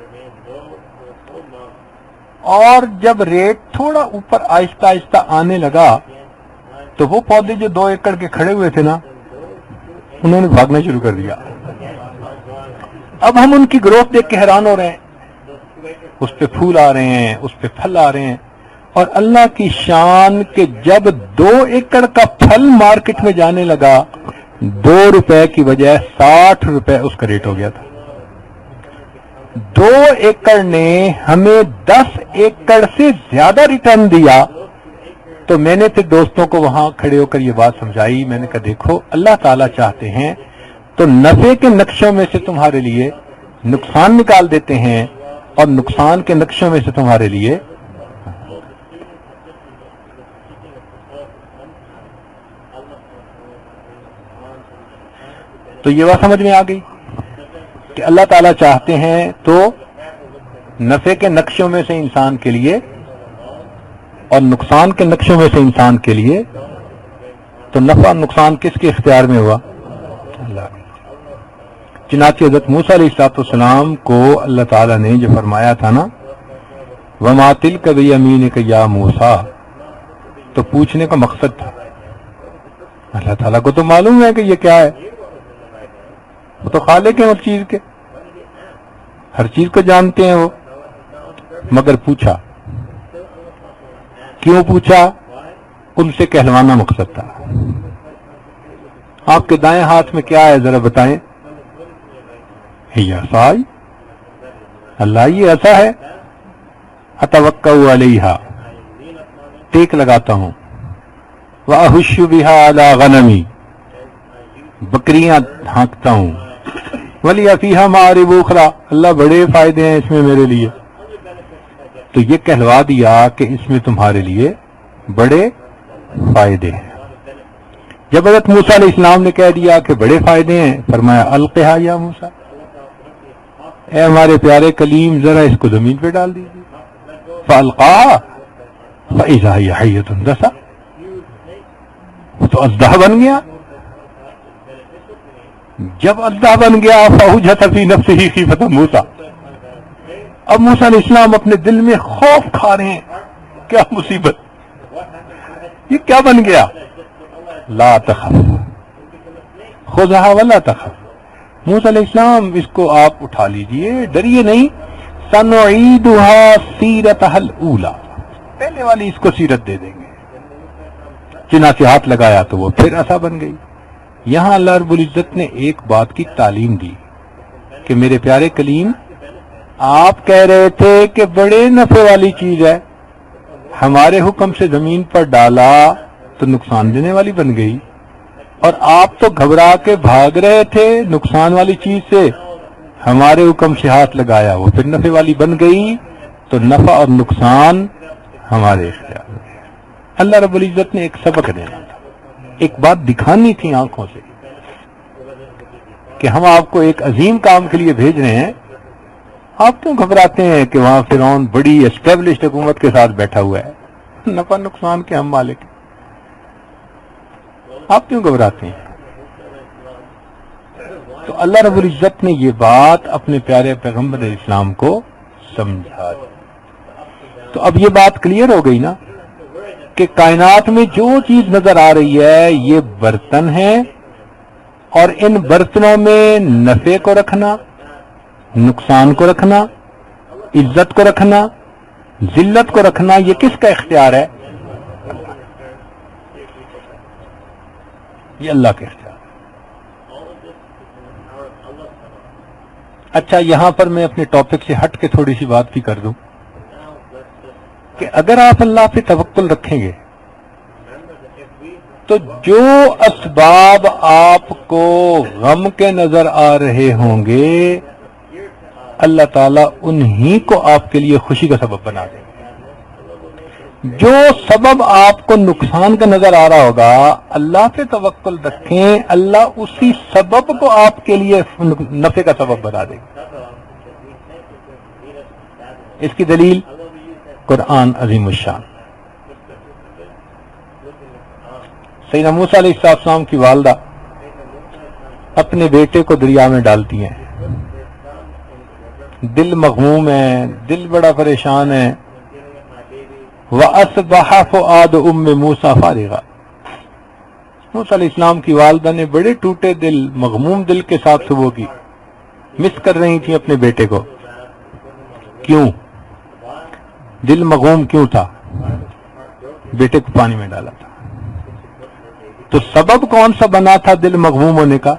اور جب ریٹ تھوڑا اوپر آہستہ آہستہ آنے لگا تو وہ پودے جو 2 ایکڑ کے کھڑے ہوئے تھے نا، انہوں نے بھاگنا شروع کر دیا۔ اب ہم ان کی گروتھ دیکھ کے حیران ہو رہے ہیں، اس پہ پھول آ رہے ہیں، اس پہ پھل آ رہے ہیں، اور اللہ کی شان کہ جب 2 ایکڑ کا پھل مارکیٹ میں جانے لگا 2 روپے کی بجائے 60 روپے اس کا ریٹ ہو گیا تھا۔ 2 ایکڑ نے ہمیں 10 ایکڑ سے زیادہ ریٹرن دیا۔ تو میں نے پھر دوستوں کو وہاں کھڑے ہو کر یہ بات سمجھائی، میں نے کہا دیکھو اللہ تعالیٰ چاہتے ہیں تو نفع کے نقشوں میں سے تمہارے لیے نقصان نکال دیتے ہیں، اور نقصان کے نقشوں میں سے تمہارے لیے تو یہ بات سمجھ میں آ گئی کہ اللہ تعالیٰ چاہتے ہیں تو نفع کے نقشوں میں سے انسان کے لیے اور نقصان کے نقشوں میں سے انسان کے لیے، تو نفع نقصان کس کے اختیار میں ہوا؟ اللہ۔ چنانچہ حضرت موسیٰ علیہ السلام کو اللہ تعالیٰ نے جو فرمایا تھا نا وَمَا تِلْكَ بِيَمِينِكَ يَا موسیٰ، تو پوچھنے کا مقصد تھا۔ اللہ تعالیٰ کو تو معلوم ہے کہ یہ کیا ہے، وہ تو خالق ہیں ہر چیز کے، ہر چیز کو جانتے ہیں وہ، مگر پوچھا، کیوں پوچھا؟ ان سے کہلوانا مقصد تھا۔ آپ کے دائیں ہاتھ میں کیا ہے ذرا بتائیں؟ یہ عصائی، اللہ یہ ایسا ہے، اتوکا علیہا، ٹیک لگاتا ہوں، واہش بہا علی غنمی، بکریاں ہانکتا ہوں، ولی فیہا معارب اخری، اللہ بڑے فائدے ہیں اس میں میرے لیے. تو یہ کہلوا دیا کہ اس میں تمہارے لیے بڑے فائدے ہیں. جب حضرت موسیٰ علیہ السلام نے کہہ دیا کہ بڑے فائدے ہیں، فرمایا القھا یا موسیٰ، اے ہمارے پیارے کلیم ذرا اس کو زمین پہ ڈال دیجیے. فالقاها فاذا هي حیۃ تسعى، تو اژدہا بن گیا. جب اژدہا بن گیا فاوجس فی نفسہ خیفۃ موسیٰ، اب موسیٰ علیہ السلام اپنے دل میں خوف کھا رہے ہیں، کیا مصیبت، یہ کیا بن گیا. لا تخف خذها ولا تخف، موسیٰ علیہ السلام اس کو آپ اٹھا لیجئے، ڈریے نہیں. سنعیدها سیرتها الاولی، پہلے والی اس کو سیرت دے دیں گے. چنانچہ ہاتھ لگایا تو وہ پھر عصا بن گئی. یہاں اللہ رب العزت نے ایک بات کی تعلیم دی کہ میرے پیارے کلیم، آپ کہہ رہے تھے کہ بڑے نفع والی چیز ہے، ہمارے حکم سے زمین پر ڈالا تو نقصان دینے والی بن گئی، اور آپ تو گھبرا کے بھاگ رہے تھے نقصان والی چیز سے، ہمارے حکم سے ہاتھ لگایا وہ پھر نفع والی بن گئی. تو نفع اور نقصان ہمارے اختیار میں ہے. اللہ رب العزت نے ایک سبق دینا تھا، ایک بات دکھانی تھی آنکھوں سے کہ ہم آپ کو ایک عظیم کام کے لیے بھیج رہے ہیں. آپ کیوں گھبراتے ہیں کہ وہاں فرعون بڑی اسٹیبلشڈ حکومت کے ساتھ بیٹھا ہوا ہے، نفع نقصان کے ہم مالک ہیں، آپ کیوں گھبراتے ہیں. تو اللہ رب العزت نے یہ بات اپنے پیارے پیغمبر علیہ السلام کو سمجھا دی. تو اب یہ بات کلیئر ہو گئی نا کہ کائنات میں جو چیز نظر آ رہی ہے یہ برتن ہیں، اور ان برتنوں میں نفع کو رکھنا، نقصان کو رکھنا، عزت کو رکھنا، ذلت کو رکھنا، یہ کس کا اختیار ہے؟ یہ اللہ کا اختیار ہے. اچھا، یہاں پر میں اپنے ٹاپک سے ہٹ کے تھوڑی سی بات بھی کر دوں کہ اگر آپ اللہ پہ توکل رکھیں گے تو جو اسباب آپ کو غم کے نظر آ رہے ہوں گے اللہ تعالیٰ انہی کو آپ کے لیے خوشی کا سبب بنا دیں گے. جو سبب آپ کو نقصان کا نظر آ رہا ہوگا اللہ پہ توکل رکھیں، اللہ اسی سبب کو آپ کے لیے نفع کا سبب بنا دے گا. اس کی دلیل قرآن عظیم الشان. سیدنا موسیٰ علیہ السلام کی والدہ اپنے بیٹے کو دریا میں ڈالتی ہیں، دل مغموم ہے، دل بڑا پریشان ہے. وَأَصْبَحَ فُؤَادُ أُمِّ مُوسَىٰ فَارِغًا، موسیٰ علیہ السلام کی والدہ نے بڑے ٹوٹے دل، مغموم دل کے ساتھ صبح کی مس کر رہی تھی اپنے بیٹے کو. کیوں دل مغموم کیوں تھا؟ بیٹے کو پانی میں ڈالا تھا. تو سبب کون سا بنا تھا دل مغموم ہونے کا؟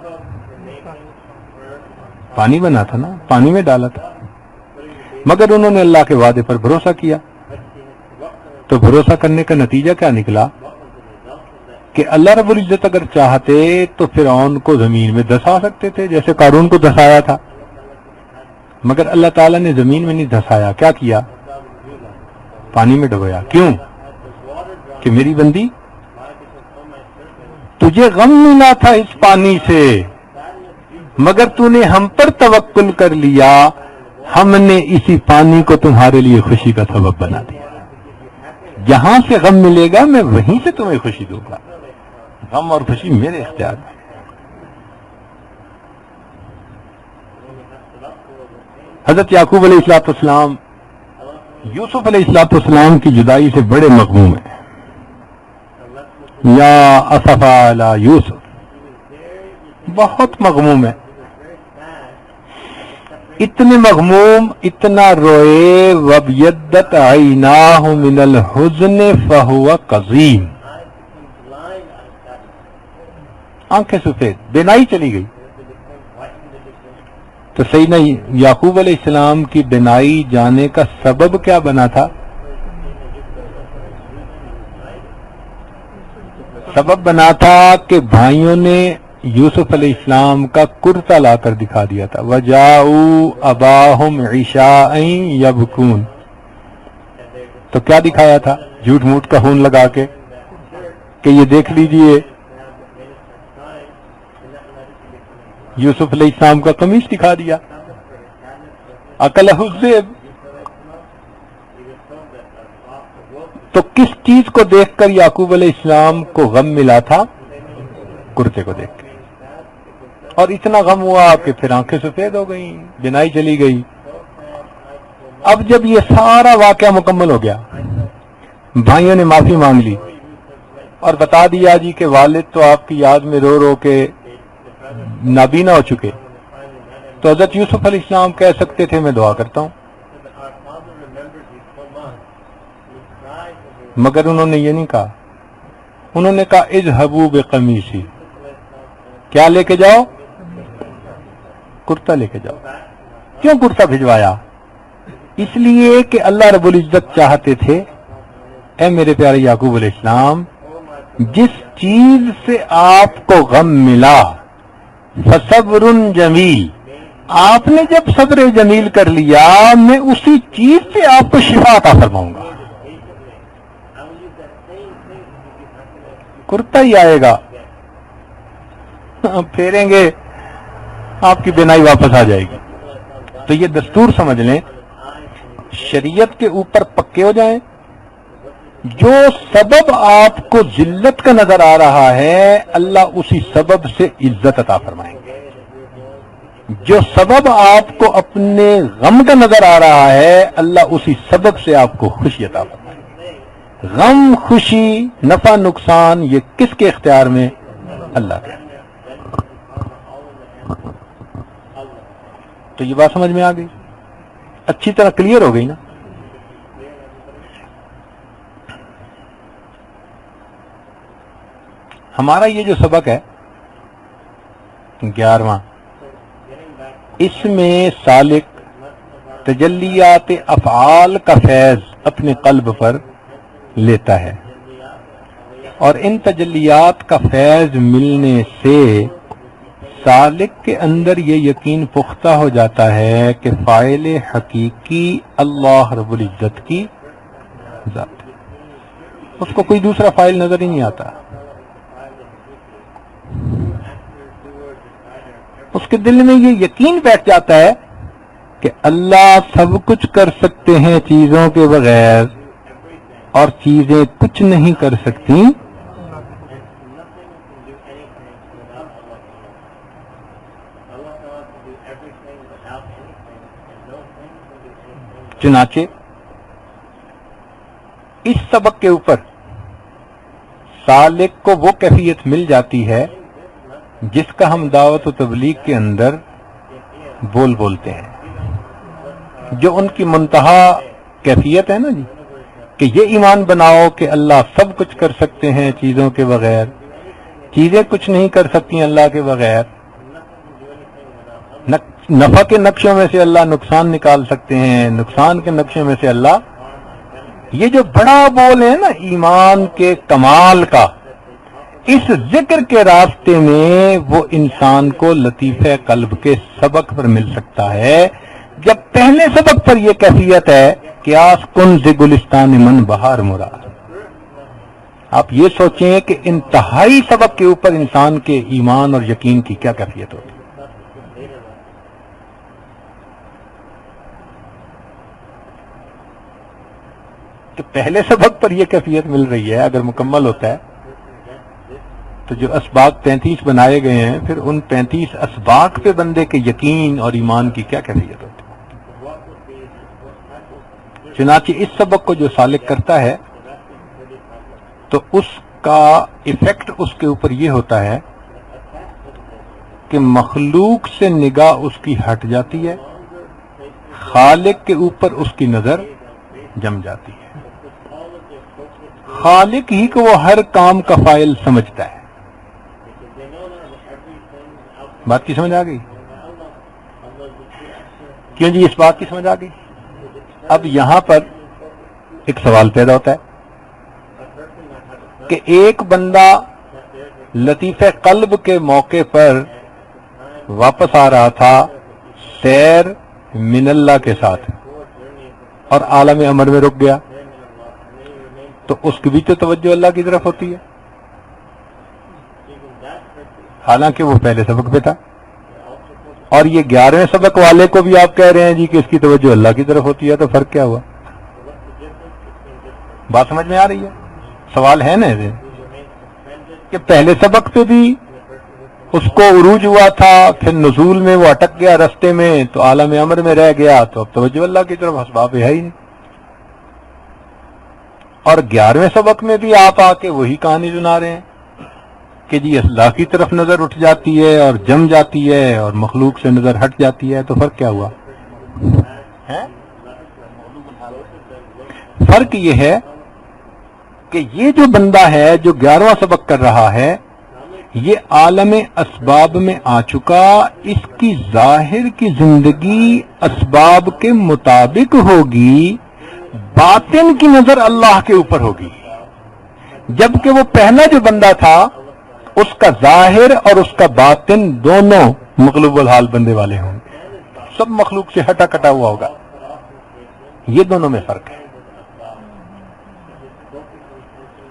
پانی بنا تھا نا، پانی میں ڈالا تھا. مگر انہوں نے اللہ کے وعدے پر بھروسہ کیا. تو بھروسہ کرنے کا نتیجہ کیا نکلا کہ اللہ رب العزت اگر چاہتے تو فرعون کو زمین میں دھسا سکتے تھے جیسے قارون کو دھسایا تھا، مگر اللہ تعالیٰ نے زمین میں نہیں دھسایا. کیا کیا؟ پانی میں ڈبویا. کیوں؟ کہ میری بندی تجھے غم ملا تھا اس پانی سے، مگر تو نے ہم پر توکل کر لیا، ہم نے اسی پانی کو تمہارے لیے خوشی کا سبب بنا دیا. جہاں سے غم ملے گا میں وہیں سے تمہیں خوشی دوں گا. غم اور خوشی میرے اختیار میں. حضرت یعقوب علیہ الصلوۃ والسلام یوسف علیہ الصلوۃ والسلام کی جدائی سے بڑے مغموم ہیں. یا اسفا علی یوسف، بہت مغموم ہے. اتنے مغموم، اتنا روئے. وَابْيَضَّتْ عَيْنَاهُ مِنَ الْحُزْنِ فَهُوَ قَضِيمٌ، آنکھیں سفید، بینائی چلی گئی. تو سیدنا یعقوب علیہ السلام کی بینائی جانے کا سبب کیا بنا تھا؟ سبب بنا تھا کہ بھائیوں نے یوسف علیہ السلام کا کرتا لا کر دکھا دیا تھا. وَجَاءُوا أَبَاهُمْ عِشَاءً يَبْكُونَ. تو کیا دکھایا تھا؟ جھوٹ موٹ کا خون لگا کے کہ یہ دیکھ لیجئے یوسف علیہ السلام کا قمیص دکھا دیا. أَكَلَهُ الذِّئْبُ. تو کس چیز کو دیکھ کر یعقوب علیہ السلام کو غم ملا تھا؟ کرتے کو دیکھ کے. اور اتنا غم ہوا کہ پھر آنکھیں سفید ہو گئیں، بینائی چلی گئی. اب جب یہ سارا واقعہ مکمل ہو گیا، بھائیوں نے معافی مانگ لی اور بتا دیا جی کہ والد تو آپ کی یاد میں رو رو کے نابینا ہو چکے، تو حضرت یوسف علیہ السلام کہہ سکتے تھے میں دعا کرتا ہوں، مگر انہوں نے یہ نہیں کہا. انہوں نے کہا اذهبوا بقمیصی. کیا لے کے جاؤ؟ کرتا لے کے جاؤ. کیوں کرتا بھجوایا؟ اس لیے کہ اللہ رب العزت چاہتے تھے اے میرے پیارے یعقوب علیہ السلام، جس چیز سے آپ کو غم ملا فصبر جمیل، آپ نے جب صبر جمیل کر لیا میں اسی چیز سے آپ کو شفا عطا فرماؤں گا. کرتا ہی آئے گا، پھیریں گے آپ کی بینائی واپس آ جائے گی. تو یہ دستور سمجھ لیں، شریعت کے اوپر پکے ہو جائیں. جو سبب آپ کو ذلت کا نظر آ رہا ہے اللہ اسی سبب سے عزت عطا فرمائیں گے. جو سبب آپ کو اپنے غم کا نظر آ رہا ہے اللہ اسی سبب سے آپ کو خوشی عطا فرمائیں گے. غم، خوشی، نفع، نقصان یہ کس کے اختیار میں؟ اللہ کے. تو یہ بات سمجھ میں آ گئی، اچھی طرح کلیئر ہو گئی نا؟ ہمارا یہ جو سبق ہے 11واں، اس میں سالک تجلیات افعال کا فیض اپنے قلب پر لیتا ہے، اور ان تجلیات کا فیض ملنے سے سالک کے اندر یہ یقین پختہ ہو جاتا ہے کہ فاعل حقیقی اللہ رب العزت کی ذات ہے. اس کو کوئی دوسرا فاعل نظر ہی نہیں آتا. اس کے دل میں یہ یقین بیٹھ جاتا ہے کہ اللہ سب کچھ کر سکتے ہیں چیزوں کے بغیر، اور چیزیں کچھ نہیں کر سکتی چنانچہ اس سبق کے اوپر سالک کو وہ کیفیت مل جاتی ہے جس کا ہم دعوت و تبلیغ کے اندر بولتے ہیں، جو ان کی منتہا کیفیت ہے نا جی، کہ یہ ایمان بناؤ کہ اللہ سب کچھ کر سکتے ہیں چیزوں کے بغیر، چیزیں کچھ نہیں کر سکتی اللہ کے بغیر، نفع کے نقشوں میں سے اللہ نقصان نکال سکتے ہیں، نقصان کے نقشوں میں سے اللہ، یہ جو بڑا بول ہے نا ایمان کے کمال کا، اس ذکر کے راستے میں وہ انسان کو لطیفہ قلب کے سبق پر مل سکتا ہے. جب پہلے سبق پر یہ کیفیت ہے قیاس کن ز گلستان من بہار مراد. آپ یہ سوچیں کہ انتہائی سبق کے اوپر انسان کے ایمان اور یقین کی کیا کیفیت ہوتی ہے. کہ پہلے سبق پر یہ کیفیت مل رہی ہے، اگر مکمل ہوتا ہے تو جو اسباق 33 بنائے گئے ہیں پھر ان 35 اسباق پہ بندے کے یقین اور ایمان کی کیا کیفیت ہوتی ہے. چنانچہ اس سبق کو جو سالک کرتا ہے تو اس کا ایفیکٹ اس کے اوپر یہ ہوتا ہے کہ مخلوق سے نگاہ اس کی ہٹ جاتی ہے، خالق کے اوپر اس کی نظر جم جاتی ہے. خالق ہی کو وہ ہر کام کا فاعل سمجھتا ہے. بات کی سمجھ آ گئی؟ کیوں جی اس بات کی سمجھ آ گئی؟ اب یہاں پر ایک سوال پیدا ہوتا ہے کہ ایک بندہ لطیفہ قلب کے موقع پر واپس آ رہا تھا سیر من اللہ کے ساتھ اور عالم امر میں رک گیا، تو اس کی بھی تو توجہ اللہ کی طرف ہوتی ہے، حالانکہ وہ پہلے سبق پہ تھا. اور یہ 11ویں سبق والے کو بھی آپ کہہ رہے ہیں جی کہ اس کی توجہ اللہ کی طرف ہوتی ہے، تو فرق کیا ہوا؟ بات سمجھ میں آ رہی ہے؟ سوال ہے نا کہ پہلے سبق پہ بھی اس کو عروج ہوا تھا، پھر نزول میں وہ اٹک گیا رستے میں، تو عالم امر میں رہ گیا، تو اب توجہ اللہ کی طرف اسباب ہے ہی نہیں. اور 11ویں سبق میں بھی آپ آ کے وہی کہانی سنا رہے ہیں کہ جی اللہ کی طرف نظر اٹھ جاتی ہے اور جم جاتی ہے اور مخلوق سے نظر ہٹ جاتی ہے، تو فرق کیا ہوا؟ فرق یہ ہے کہ یہ جو بندہ ہے جو 11واں سبق کر رہا ہے، یہ عالم اسباب میں آ چکا، اس کی ظاہر کی زندگی اسباب کے مطابق ہوگی، باطن کی نظر اللہ کے اوپر ہوگی. جبکہ وہ پہلا جو بندہ تھا اس کا ظاہر اور اس کا باطن دونوں مغلوب الحال بندے والے ہوں گے، سب مخلوق سے ہٹا کٹا ہوا ہوگا. یہ دونوں میں فرق ہے.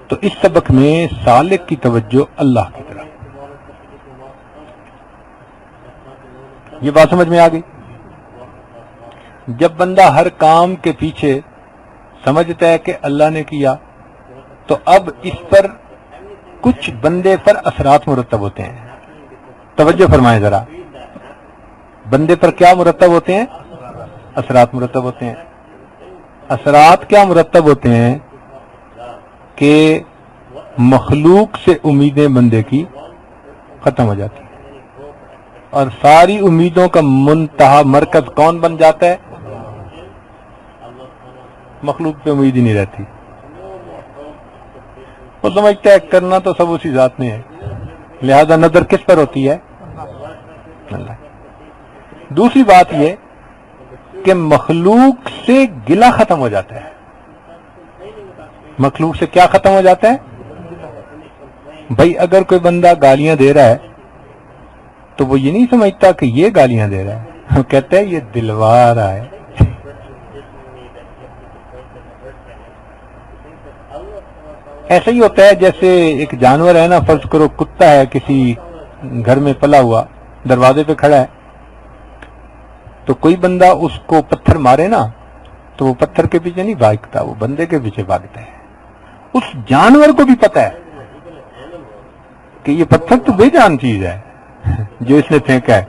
تو اس سبق میں سالک کی توجہ اللہ کی طرف. یہ بات سمجھ میں آ گئی؟ جب بندہ ہر کام کے پیچھے سمجھتا ہے کہ اللہ نے کیا، تو اب اس پر کچھ بندے پر اثرات مرتب ہوتے ہیں. توجہ فرمائیں ذرا، بندے پر کیا مرتب ہوتے ہیں؟ اثرات مرتب ہوتے ہیں. اثرات کیا مرتب ہوتے ہیں کہ مخلوق سے امیدیں بندے کی ختم ہو جاتی ہیں، اور ساری امیدوں کا منتہا مرکز کون بن جاتا ہے؟ مخلوق پہ امید ہی نہیں رہتی. وہ سمجھتا ہے کرنا تو سب اسی ذات نے ہے، لہذا نظر کس پر ہوتی ہے؟ اللہ. دوسری بات یہ کہ مخلوق سے گلہ ختم ہو جاتا ہے. مخلوق سے کیا ختم ہو جاتا ہے؟ بھائی اگر کوئی بندہ گالیاں دے رہا ہے تو وہ یہ نہیں سمجھتا کہ یہ گالیاں دے رہا ہے، وہ کہتا ہے یہ دلوا رہا ہے. ایسا ہی ہوتا ہے جیسے ایک جانور ہے نا، فرض کرو کتا ہے کسی گھر میں پلا ہوا، دروازے پہ کھڑا ہے، تو کوئی بندہ اس کو پتھر مارے نا تو وہ پتھر کے پیچھے نہیں بھاگتا، وہ بندے کے پیچھے بھاگتا ہے. اس جانور کو بھی پتہ ہے کہ یہ پتھر تو بے جان چیز ہے جو اس نے پھینکا ہے،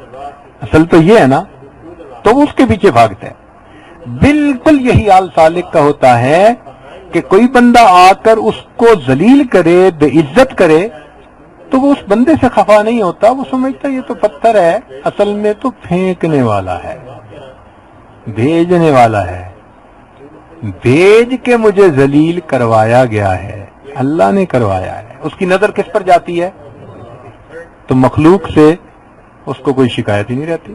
اصل تو یہ ہے نا، تو وہ اس کے پیچھے بھاگتا ہے. بالکل یہی حال سالک کا ہوتا ہے کہ کوئی بندہ آ کر اس کو ذلیل کرے، بے عزت کرے، تو وہ اس بندے سے خفا نہیں ہوتا، وہ سمجھتا یہ تو پتھر ہے، اصل میں تو پھینکنے والا ہے، بھیجنے والا ہے، بھیج کے مجھے ذلیل کروایا گیا ہے، اللہ نے کروایا ہے. اس کی نظر کس پر جاتی ہے؟ تو مخلوق سے اس کو کوئی شکایت ہی نہیں رہتی.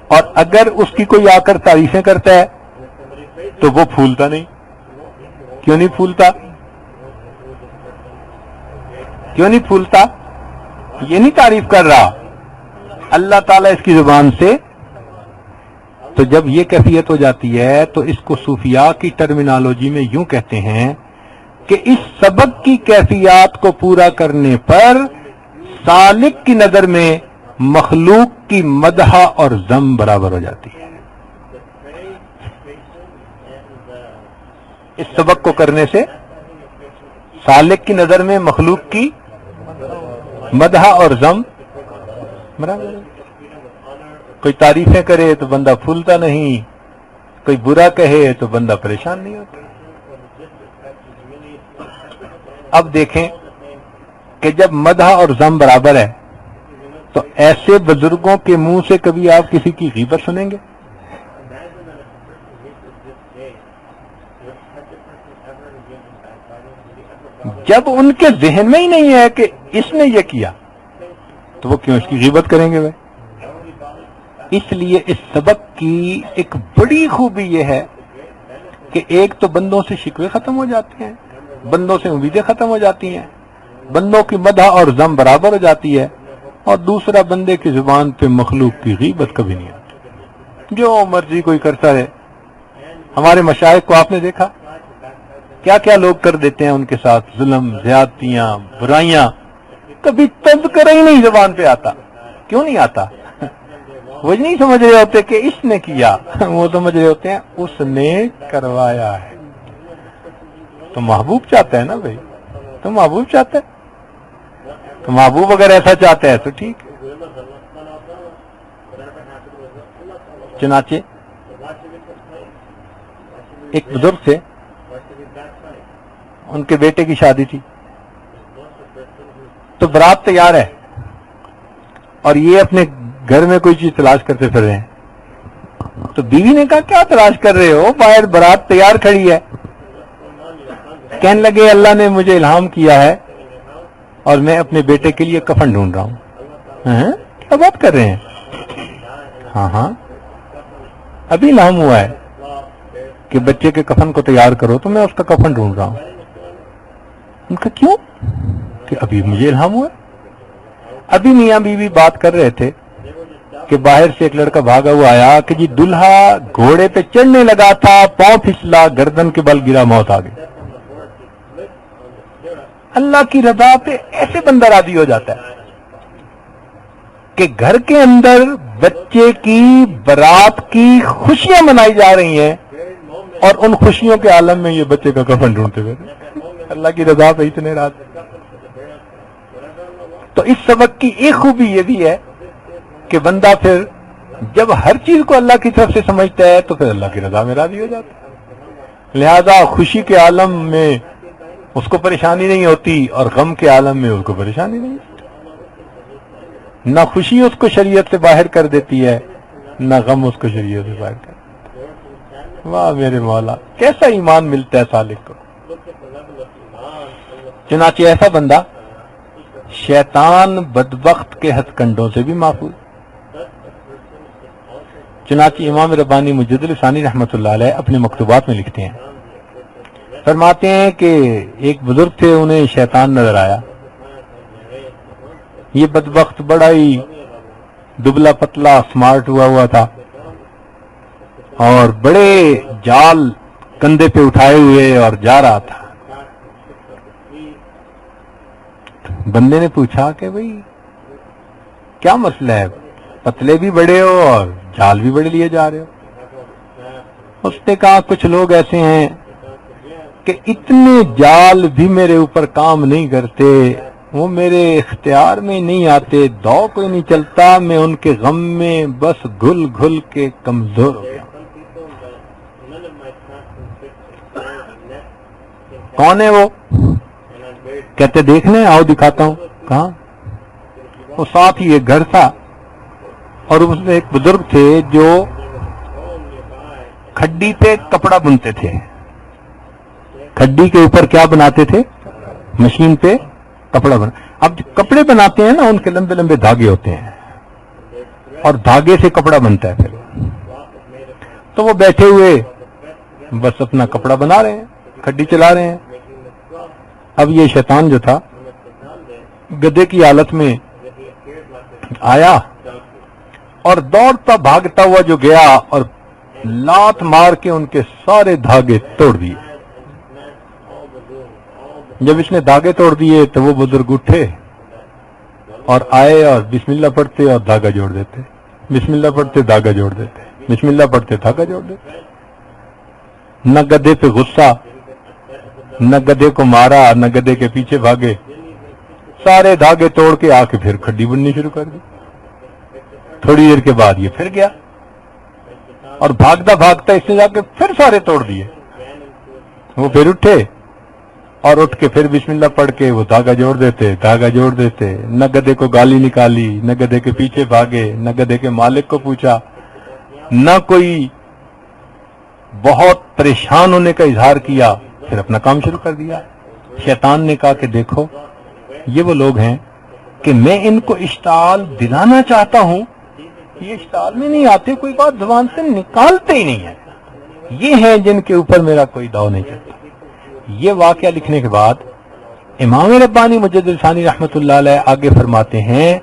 اور اگر اس کی کوئی آ کر تعریفیں کرتا ہے تو وہ پھولتا نہیں. کیوں نہیں پھولتا؟ کیوں نہیں پھولتا؟ یہ نہیں تعریف کر رہا اللہ تعالیٰ اس کی زبان سے. تو جب یہ کیفیت ہو جاتی ہے تو اس کو صوفیاء کی ٹرمینالوجی میں یوں کہتے ہیں کہ اس سبق کی کیفیات کو پورا کرنے پر سالک کی نظر میں مخلوق کی مدح اور ذم برابر ہو جاتی ہے. اس سبق کو کرنے سے سالک کی نظر میں مخلوق کی مدح اور ذم برابر. کوئی تعریفیں کرے تو بندہ پھولتا نہیں، کوئی برا کہے تو بندہ پریشان نہیں ہوتا. اب دیکھیں کہ جب مدح اور ذم برابر ہے تو ایسے بزرگوں کے منہ سے کبھی آپ کسی کی غیبت سنیں گے؟ جب ان کے ذہن میں ہی نہیں ہے کہ اس نے یہ کیا تو وہ کیوں اس کی غیبت کریں گے؟ اس لیے اس سبق کی ایک بڑی خوبی یہ ہے کہ ایک تو بندوں سے شکوے ختم ہو جاتے ہیں، بندوں سے امیدیں ختم ہو جاتی ہیں، بندوں کی مدح اور ذم برابر ہو جاتی ہے، اور دوسرا بندے کی زبان پہ مخلوق کی غیبت کبھی نہیں آتی، جو مرضی کوئی کرتا ہے۔ ہمارے مشائخ کو آپ نے دیکھا کیا کیا لوگ کر دیتے ہیں ان کے ساتھ، ظلم، زیادتیاں، برائیاں، کبھی تذکرہ ہی نہیں زبان پہ آتا۔ کیوں نہیں آتا؟ وہ نہیں سمجھ رہے ہوتے کہ اس نے کیا، وہ سمجھ رہے ہوتے ہیں اس نے کروایا ہے۔ تو محبوب چاہتا ہے نا بھائی، تو محبوب چاہتا ہے، تو محبوب اگر ایسا چاہتا ہے تو ٹھیک ہے۔ چنانچہ ایک بزرگ تھے، ان کے بیٹے کی شادی تھی، تو برات تیار ہے اور یہ اپنے گھر میں کوئی چیز تلاش کرتے پھر رہے ہیں۔ تو بیوی نے کہا کیا تلاش کر رہے ہو، باہر برات تیار کھڑی ہے۔ کہنے لگے اللہ نے مجھے الہام کیا ہے اور میں اپنے بیٹے کے لیے کفن ڈھونڈ رہا ہوں۔ کیا بات کر رہے ہیں؟ ہاں ابھی الہام ہوا ہے کہ بچے کے کفن کو تیار کرو، تو میں اس کا کفن ڈھونڈ رہا ہوں۔ ان کا کیوں؟ کہ ابھی مجھے الہام ہوا۔ ابھی میاں بیوی بات کر رہے تھے کہ باہر سے ایک لڑکا بھاگا ہوا آیا کہ جی دلہا گھوڑے پہ چڑھنے لگا تھا، پاؤں پھسلا، گردن کے بل گرا، موت آ گئی۔ اللہ کی رضا پہ ایسے بندہ راضی ہو جاتا ہے کہ گھر کے اندر بچے کی برات کی خوشیاں منائی جا رہی ہیں اور ان خوشیوں کے عالم میں یہ بچے کا کفن ڈھونڈتے ہوئے اللہ کی رضا پہ اتنے راضی۔ تو اس سبق کی ایک خوبی یہ بھی ہے کہ بندہ پھر جب ہر چیز کو اللہ کی طرف سے سمجھتا ہے تو پھر اللہ کی رضا میں راضی ہو جاتا ہے۔ لہذا خوشی کے عالم میں اس کو پریشانی نہیں ہوتی اور غم کے عالم میں اس کو پریشانی نہیں ہوتی۔ نہ خوشی اس کو شریعت سے باہر کر دیتی ہے، نہ غم اس کو شریعت سے باہر کر دیتی ہے۔ واہ میرے مولا، کیسا ایمان ملتا ہے سالک کو۔ چنانچہ ایسا بندہ شیطان بدبخت کے ہتھ کنڈوں سے بھی محفوظ۔ چنانچہ امام ربانی مجد الثانی رحمۃ اللہ علیہ اپنے مکتوبات میں لکھتے ہیں، فرماتے ہیں کہ ایک بزرگ تھے، انہیں شیطان نظر آیا۔ یہ بدبخت بڑا ہی دبلا پتلا سمارٹ ہوا تھا اور بڑے جال کندھے پہ اٹھائے ہوئے اور جا رہا تھا۔ بندے نے پوچھا کہ بھئی کیا مسئلہ ہے، پتلے بھی بڑے ہو اور جال بھی بڑے لیے جا رہے ہو؟ اس نے کہا کچھ لوگ ایسے ہیں کہ اتنے جال بھی میرے اوپر کام نہیں کرتے، وہ میرے اختیار میں نہیں آتے، دو کوئی نہیں چلتا، میں ان کے غم میں بس گھل گھل کے کمزور ہو گیا۔ کون ہے وہ؟ کہتے دیکھنے آؤ دکھاتا ہوں۔ کہاں؟ وہ ساتھ ہی ایک گھر تھا اور اس میں ایک بزرگ تھے جو کھڈی پہ کپڑا بنتے تھے۔ کھڈی کے اوپر کیا بناتے تھے؟ مشین پہ کپڑا بنا۔ اب جو کپڑے بناتے ہیں نا ان کے لمبے لمبے دھاگے ہوتے ہیں اور دھاگے سے کپڑا بنتا ہے پھر۔ تو وہ بیٹھے ہوئے بس اپنا کپڑا بنا رہے ہیں، کھڈی چلا رہے ہیں۔ اب یہ شیطان جو تھا گدھے کی حالت میں آیا اور دوڑتا بھاگتا ہوا جو گیا اور لات مار کے ان کے سارے دھاگے توڑ دیے۔ جب اس نے دھاگے توڑ دیے تو وہ بزرگ اٹھے اور آئے اور بسم اللہ پڑھتے اور دھاگا جوڑ دیتے، بسم اللہ پڑھتے دھاگا جوڑ دیتے، بسم اللہ پڑھتے دھاگا جوڑ دیتے۔ نہ گدھے پہ غصہ، نہ گدھے کو مارا، نہ گدھے کے پیچھے بھاگے، سارے دھاگے توڑ کے آ کے پھر کھڈی بننی شروع کر دی۔ تھوڑی دیر کے بعد یہ پھر گیا اور بھاگتا بھاگتا اس نے جا کے پھر سارے توڑ دیے۔ وہ پھر اٹھے اور اٹھ کے پھر بسم اللہ پڑھ کے وہ دھاگا جوڑ دیتے، دھاگا جوڑ دیتے۔ نہ گدھے کو گالی نکالی، نہ گدھے کے پیچھے بھاگے، نہ گدھے کے مالک کو پوچھا، نہ کوئی بہت پریشان ہونے کا اظہار کیا، پھر اپنا کام شروع کر دیا۔ شیطان نے کہا کہ دیکھو یہ وہ لوگ ہیں کہ میں ان کو اشتعال دلانا چاہتا ہوں، یہ اشتعال میں نہیں آتے، کوئی بات زبان سے نکالتے ہی نہیں ہے، یہ ہیں جن کے اوپر میرا کوئی داؤ نہیں چلتا۔ یہ واقعہ لکھنے کے بعد امام ربانی مجدد ثانی رحمۃ اللہ علیہ آگے فرماتے ہیں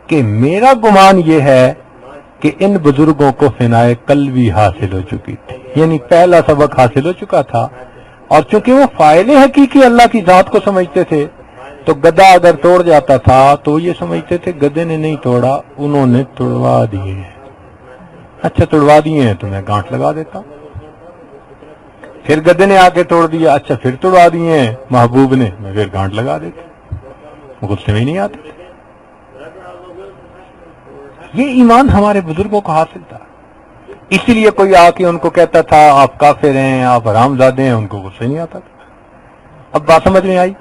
کہ میرا گمان یہ ہے کہ ان بزرگوں کو فنائے قلبی حاصل ہو چکی تھی، یعنی پہلا سبق حاصل ہو چکا تھا، اور چونکہ وہ فاعل حقیقی اللہ کی ذات کو سمجھتے تھے تو گدا اگر توڑ جاتا تھا تو وہ یہ سمجھتے تھے گدے نے نہیں توڑا، انہوں نے توڑوا دیے ہیں۔ اچھا توڑوا دیے ہیں تو میں گانٹھ لگا دیتا ہوں۔ پھر گدے نے آ کے توڑ دیا، اچھا پھر توڑوا دیے ہیں محبوب نے، میں پھر گانٹھ لگا دیتا، غصے میں ہی نہیں آتے۔ یہ ایمان ہمارے بزرگوں کو حاصل تھا، اسی لیے کوئی آ کے ان کو کہتا تھا آپ کافر ہیں، آپ حرامزادے ہیں، ان کو غصے نہیں آتا تھا۔ اب بات سمجھ میں آئی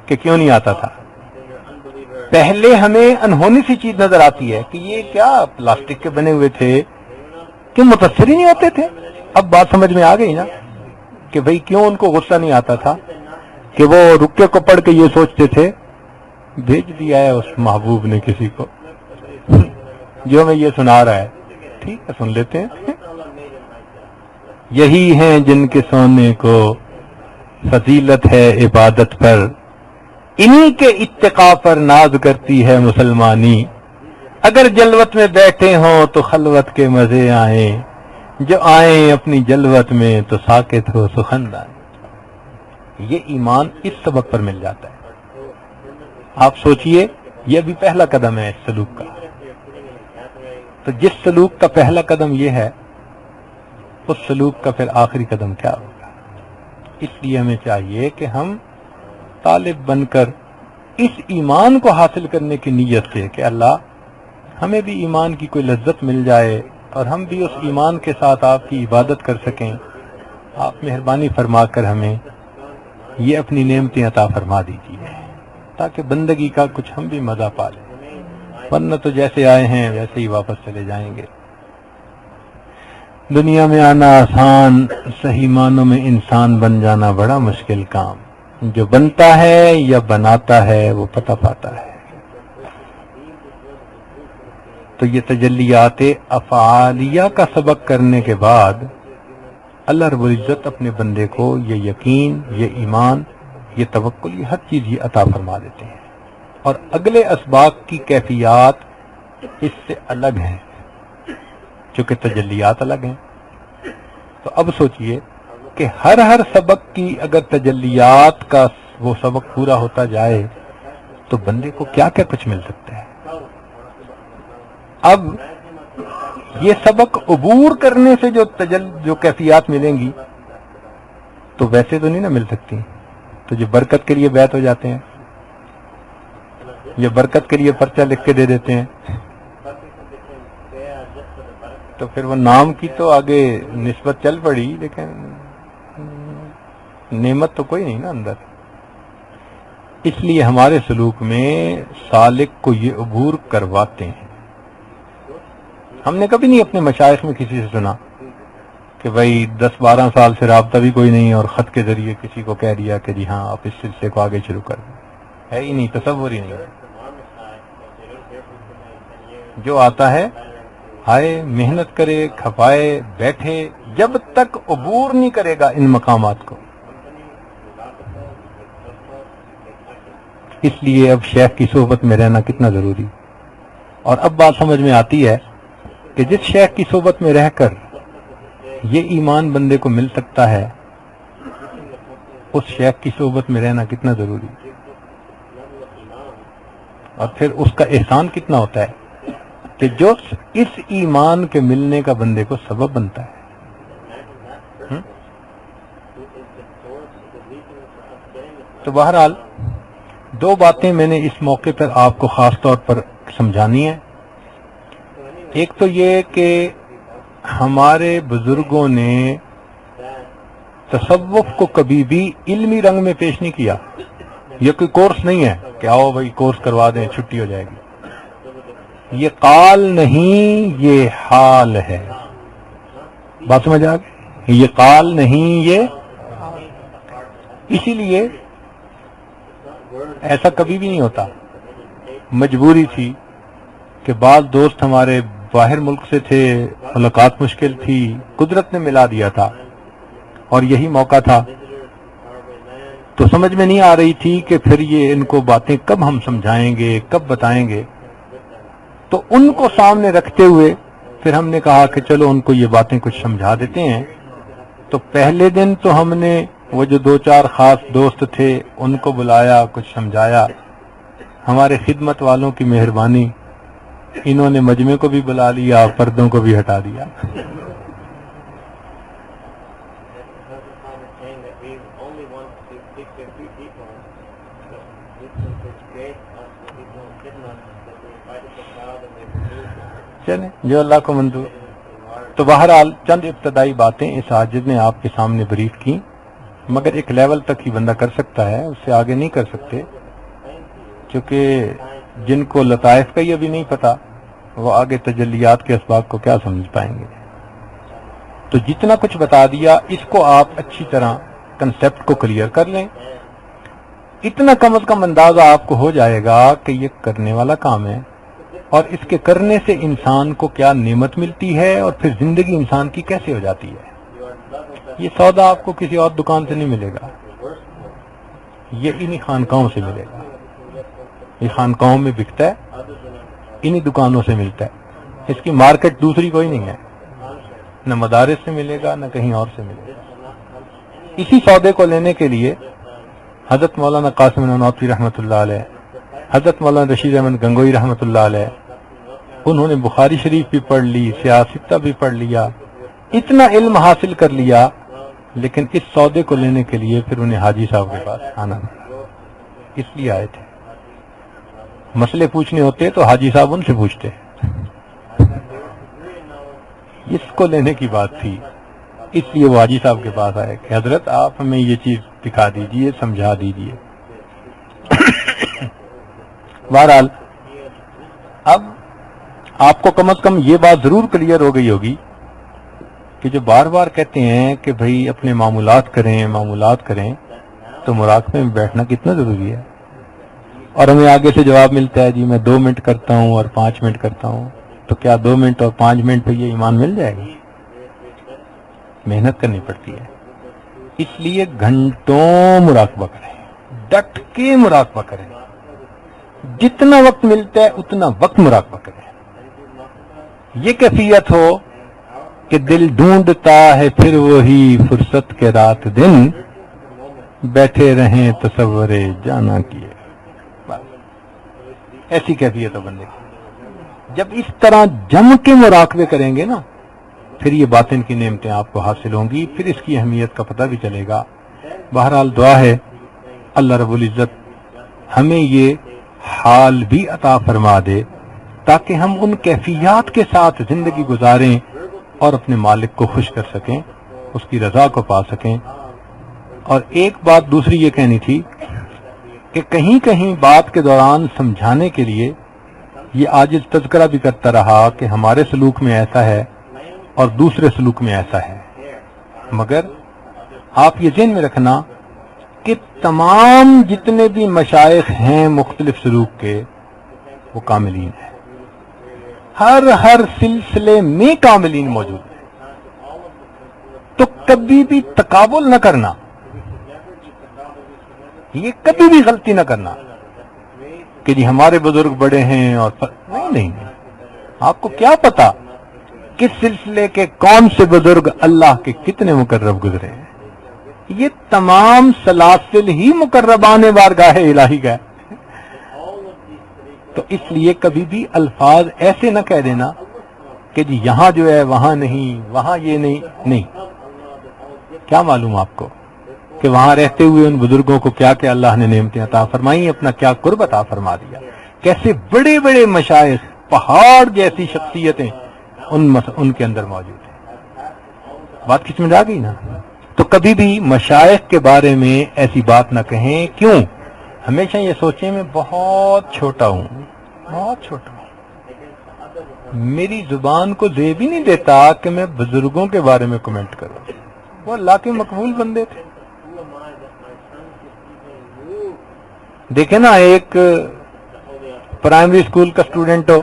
کہ کیوں نہیں آتا تھا؟ پہلے ہمیں انہونی سی چیز نظر آتی ہے کہ یہ کیا پلاسٹک کے بنے ہوئے تھے کہ متاثر ہی نہیں ہوتے تھے۔ اب بات سمجھ میں آ گئی نا کہ بھئی کیوں ان کو غصہ نہیں آتا تھا، کہ وہ رکے کو پڑھ کے یہ سوچتے تھے بھیج دیا ہے اس محبوب نے کسی کو جو ہمیں یہ سنا رہا ہے، ٹھیک ہے سن لیتے ہیں۔ یہی ہیں جن کے سونے کو فضیلت ہے عبادت پر، انہی کے اتقاء پر ناز کرتی ہے مسلمانی، اگر جلوت میں بیٹھے ہوں تو خلوت کے مزے آئیں، جو آئیں اپنی جلوت میں تو ساکت ہو سخندان۔ یہ ایمان اس سبق پر مل جاتا ہے۔ آپ سوچئے یہ بھی پہلا قدم ہے اس سلوک کا، تو جس سلوک کا پہلا قدم یہ ہے اس سلوک کا پھر آخری قدم کیا ہوگا؟ اس لیے ہمیں چاہیے کہ ہم طالب بن کر اس ایمان کو حاصل کرنے کی نیت سے کہ اللہ ہمیں بھی ایمان کی کوئی لذت مل جائے اور ہم بھی اس ایمان کے ساتھ آپ کی عبادت کر سکیں، آپ مہربانی فرما کر ہمیں یہ اپنی نعمتیں عطا فرما دیجیے تاکہ بندگی کا کچھ ہم بھی مزہ پا لیں، ورنہ تو جیسے آئے ہیں ویسے ہی واپس چلے جائیں گے۔ دنیا میں آنا آسان، صحیح معنوں میں انسان بن جانا بڑا مشکل کام، جو بنتا ہے یا بناتا ہے وہ پتہ پاتا ہے۔ تو یہ تجلیات افعالیہ کا سبق کرنے کے بعد اللہ رب العزت اپنے بندے کو یہ یقین، یہ ایمان، یہ توکل، یہ ہر چیز یہ عطا فرما دیتے ہیں، اور اگلے اسباق کی کیفیات اس سے الگ ہیں چونکہ تجلیات الگ ہیں۔ تو اب سوچئے کہ ہر سبق کی اگر تجلیات کا وہ سبق پورا ہوتا جائے تو بندے کو کیا کیا کچھ مل سکتا ہے۔ اب یہ سبق عبور کرنے سے جو کیفیات ملیں گی تو ویسے تو نہیں نہ مل سکتی، تو جو برکت کے لیے بیعت ہو جاتے ہیں یا برکت کے لیے پرچہ لکھ کے دے دیتے ہیں تو پھر وہ نام کی تو آگے نسبت چل پڑی لیکن نعمت تو کوئی نہیں نا اندر۔ اس لیے ہمارے سلوک میں سالک کو یہ عبور کرواتے ہیں۔ ہم نے کبھی نہیں اپنے مشائخ میں کسی سے سنا کہ بھائی 10-12 سال سے رابطہ بھی کوئی نہیں اور خط کے ذریعے کسی کو کہہ دیا کہ جی ہاں آپ اس سلسلے کو آگے شروع کر دیں، ہے ہی نہیں، تصور ہی نہیں ہے۔ جو آتا ہے آئے، محنت کرے، کھپائے، بیٹھے، جب تک عبور نہیں کرے گا ان مقامات کو۔ اس لیے اب شیخ کی صحبت میں رہنا کتنا ضروری، اور اب بات سمجھ میں آتی ہے کہ جس شیخ کی صحبت میں رہ کر یہ ایمان بندے کو مل سکتا ہے اس شیخ کی صحبت میں رہنا کتنا ضروری، اور پھر اس کا احسان کتنا ہوتا ہے کہ جو اس ایمان کے ملنے کا بندے کو سبب بنتا ہے۔ تو بہرحال دو باتیں میں نے اس موقع پر آپ کو خاص طور پر سمجھانی ہے۔ ایک تو یہ کہ ہمارے بزرگوں نے تصوف کو کبھی بھی علمی رنگ میں پیش نہیں کیا۔ یہ کوئی کورس نہیں ہے کہ آؤ بھائی کورس کروا دیں چھٹی ہو جائے گی، یہ قال نہیں، یہ حال ہے۔ بات سمجھ آ گئی؟ یہ قال نہیں، یہ اسی لیے ایسا کبھی بھی نہیں ہوتا۔ مجبوری تھی کہ بعض دوست ہمارے باہر ملک سے تھے، ملاقات مشکل تھی، قدرت نے ملا دیا تھا، اور یہی موقع تھا تو سمجھ میں نہیں آ رہی تھی کہ پھر یہ ان کو باتیں کب ہم سمجھائیں گے، کب بتائیں گے. تو ان کو سامنے رکھتے ہوئے پھر ہم نے کہا کہ چلو ان کو یہ باتیں کچھ سمجھا دیتے ہیں. تو پہلے دن تو ہم نے وہ جو 2-4 خاص دوست تھے ان کو بلایا، کچھ سمجھایا. ہمارے خدمت والوں کی مہربانی، انہوں نے مجمع کو بھی بلا لیا، پردوں کو بھی ہٹا دیا. چلیں جو اللہ کو منظور. تو بہرحال چند ابتدائی باتیں اس حاجت نے آپ کے سامنے بریف کی، مگر ایک لیول تک ہی بندہ کر سکتا ہے، اس سے آگے نہیں کر سکتے، کیونکہ جن کو لطائف کا ہی ابھی نہیں پتا وہ آگے تجلیات کے اسباب کو کیا سمجھ پائیں گے. تو جتنا کچھ بتا دیا اس کو آپ اچھی طرح کنسپٹ کو کلیئر کر لیں. اتنا کم از کم اندازہ آپ کو ہو جائے گا کہ یہ کرنے والا کام ہے، اور اس کے کرنے سے انسان کو کیا نعمت ملتی ہے، اور پھر زندگی انسان کی کیسے ہو جاتی ہے. یہ سودا آپ کو کسی اور دکان سے نہیں ملے گا، یہ انہی خانقاہوں سے ملے گا. یہ خانقاہوں میں بکتا ہے، انہی دکانوں سے ملتا ہے. اس کی مارکیٹ دوسری کوئی نہیں ہے، نہ مدارس سے ملے گا نہ کہیں اور سے ملے گا. اسی سودے کو لینے کے لیے حضرت مولانا قاسم نانوتوی رحمۃ اللہ علیہ، حضرت مولانا رشید احمد گنگوئی رحمۃ اللہ علیہ، انہوں نے بخاری شریف بھی پڑھ لی، سیاستہ بھی پڑھ لیا، اتنا علم حاصل کر لیا، لیکن اس سودے کو لینے کے لیے پھر انہیں حاجی صاحب کے پاس آنا پڑا. اس لیے آئے تھے. مسئلے پوچھنے ہوتے تو حاجی صاحب ان سے پوچھتے. اس کو لینے کی بات تھی، اس لیے وہ حاجی صاحب کے پاس آئے کہ حضرت آپ ہمیں یہ چیز دکھا دیجئے، سمجھا دیجئے. بہرحال اب آپ کو کم از کم یہ بات ضرور کلیئر ہو گئی ہوگی کہ جو بار بار کہتے ہیں کہ بھئی اپنے معمولات کریں، تو مراقبے میں بیٹھنا کتنا ضروری ہے. اور ہمیں آگے سے جواب ملتا ہے جی میں 2 منٹ کرتا ہوں اور 5 منٹ کرتا ہوں. تو کیا 2 منٹ اور 5 منٹ پہ یہ ایمان مل جائے گا؟ محنت کرنی پڑتی ہے. اس لیے گھنٹوں مراقبہ کریں، ڈٹ کے مراقبہ کریں، جتنا وقت ملتا ہے اتنا وقت مراقبہ کریں. یہ کیفیت ہو کہ دل ڈھونڈتا ہے پھر وہی فرصت کے رات دن، بیٹھے رہیں تصور جانا کیے. ایسی کیفیت ہو بندے کی. جب اس طرح جم کے مراقبے کریں گے نا، پھر یہ باطن کی نعمتیں آپ کو حاصل ہوں گی، پھر اس کی اہمیت کا پتہ بھی چلے گا. بہرحال دعا ہے اللہ رب العزت ہمیں یہ حال بھی عطا فرما دے تاکہ ہم ان کیفیات کے ساتھ زندگی گزاریں اور اپنے مالک کو خوش کر سکیں، اس کی رضا کو پا سکیں. اور ایک بات دوسری یہ کہنی تھی کہ کہیں کہیں بات کے دوران سمجھانے کے لیے یہ عاجز تذکرہ بھی کرتا رہا کہ ہمارے سلوک میں ایسا ہے اور دوسرے سلوک میں ایسا ہے. مگر آپ یہ ذہن میں رکھنا کہ تمام جتنے بھی مشائخ ہیں مختلف سلوک کے وہ کاملین ہیں. ہر سلسلے میں کاملین موجود ہیں. تو کبھی بھی تقابل نہ کرنا، یہ کبھی بھی غلطی نہ کرنا کہ جی ہمارے بزرگ بڑے ہیں اور نہیں. آپ کو کیا پتا کس سلسلے کے کون سے بزرگ اللہ کے کتنے مقرب گزرے ہیں. یہ تمام سلاسل ہی مقربان بارگاہ الہی کا ہے. تو اس لیے کبھی بھی الفاظ ایسے نہ کہہ دینا کہ جی یہاں جو ہے وہاں نہیں، وہاں یہ نہیں. کیا معلوم آپ کو کہ وہاں رہتے ہوئے ان بزرگوں کو کیا کہ اللہ نے نعمتیں عطا فرمائی، اپنا کیا قرب عطا فرما دیا، کیسے بڑے بڑے مشائخ، پہاڑ جیسی شخصیتیں ان کے اندر موجود ہیں. بات کس میں آ گئی نا. تو کبھی بھی مشائخ کے بارے میں ایسی بات نہ کہیں. کیوں؟ ہمیشہ یہ سوچیں میں بہت چھوٹا ہوں، میری زبان کو دے بھی نہیں دیتا کہ میں بزرگوں کے بارے میں کمنٹ کروں. وہ اللہ کے مقبول بندے تھے. دیکھیں نا، ایک پرائمری اسکول کا اسٹوڈنٹ ہو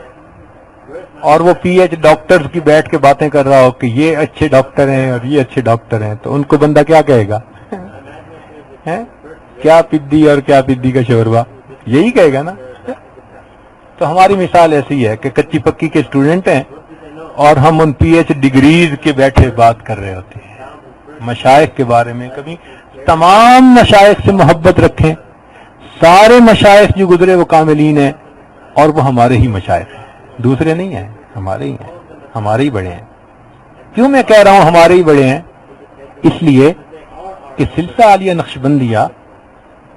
اور وہ پی ایچ ڈاکٹرز کی بیٹھ کے باتیں کر رہا ہو کہ یہ اچھے ڈاکٹر ہیں اور یہ اچھے ڈاکٹر ہیں، تو ان کو بندہ کیا کہے گا؟ کیا پدی اور کیا پدی کا شوربہ، یہی کہے گا نا. تو ہماری مثال ایسی ہے کہ کچی پکی کے اسٹوڈنٹ ہیں اور ہم ان پی ایچ ڈگریز کے بیٹھے بات کر رہے ہوتے ہیں مشائخ کے بارے میں. کبھی تمام مشائخ سے محبت رکھیں، سارے مشائخ جو گزرے وہ کاملین ہیں اور وہ ہمارے ہی مشائخ ہیں، دوسرے نہیں ہیں، ہمارے ہی ہیں، ہمارے ہی بڑے ہیں. کیوں میں کہہ رہا ہوں ہمارے ہی بڑے ہیں؟ اس لیے کہ سلسلہ عالیہ نقشبندیہ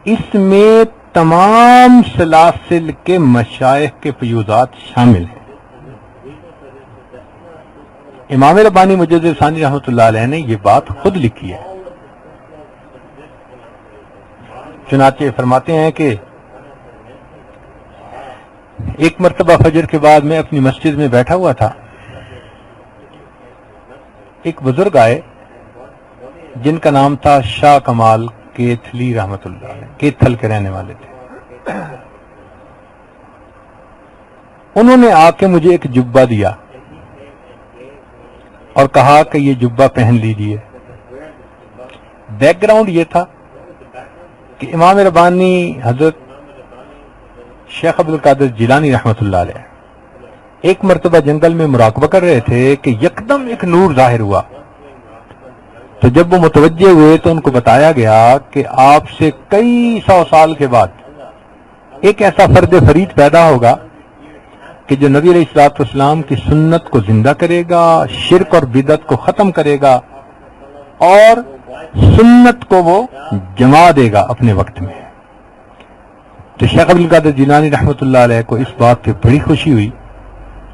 اس میں تمام سلاسل کے مشائخ کے فیوضات شامل ہیں. امام ربانی مجدد ثانی رحمۃ اللہ علیہ نے یہ بات خود لکھی ہے. چنانچہ فرماتے ہیں کہ ایک مرتبہ فجر کے بعد میں اپنی مسجد میں بیٹھا ہوا تھا، ایک بزرگ آئے جن کا نام تھا شاہ کمال کیتھلی رحمۃ اللہ علیہ، کیتھل کے رہنے والے تھے. انہوں نے آ کے مجھے ایک جبہ دیا اور کہا کہ یہ جبہ پہن لیجیے. بیک گراؤنڈ یہ تھا کہ امام ربانی حضرت شیخ عبد القادر جیلانی رحمۃ اللہ علیہ ایک مرتبہ جنگل میں مراقبہ کر رہے تھے کہ یکدم ایک نور ظاہر ہوا. تو جب وہ متوجہ ہوئے تو ان کو بتایا گیا کہ آپ سے کئی سو سال کے بعد ایک ایسا فرد فرید پیدا ہوگا کہ جو نبی علیہ الصلوۃ والسلام کی سنت کو زندہ کرے گا، شرک اور بدعت کو ختم کرے گا اور سنت کو وہ جما دے گا اپنے وقت میں. تو شیخ عبد القادر جیلانی رحمۃ اللہ علیہ کو اس بات پہ بڑی خوشی ہوئی.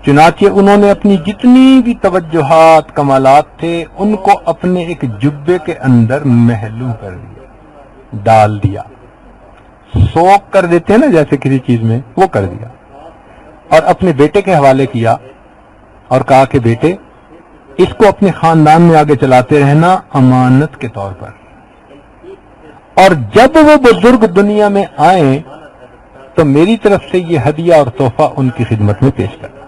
چنانچہ انہوں نے اپنی جتنی بھی توجہات کمالات تھے ان کو اپنے ایک جبے کے اندر محلو کر دیا، ڈال دیا، سوک کر دیتے ہیں نا جیسے کسی چیز میں، وہ کر دیا اور اپنے بیٹے کے حوالے کیا اور کہا کہ بیٹے اس کو اپنے خاندان میں آگے چلاتے رہنا امانت کے طور پر، اور جب وہ بزرگ دنیا میں آئیں تو میری طرف سے یہ ہدیہ اور تحفہ ان کی خدمت میں پیش کرنا.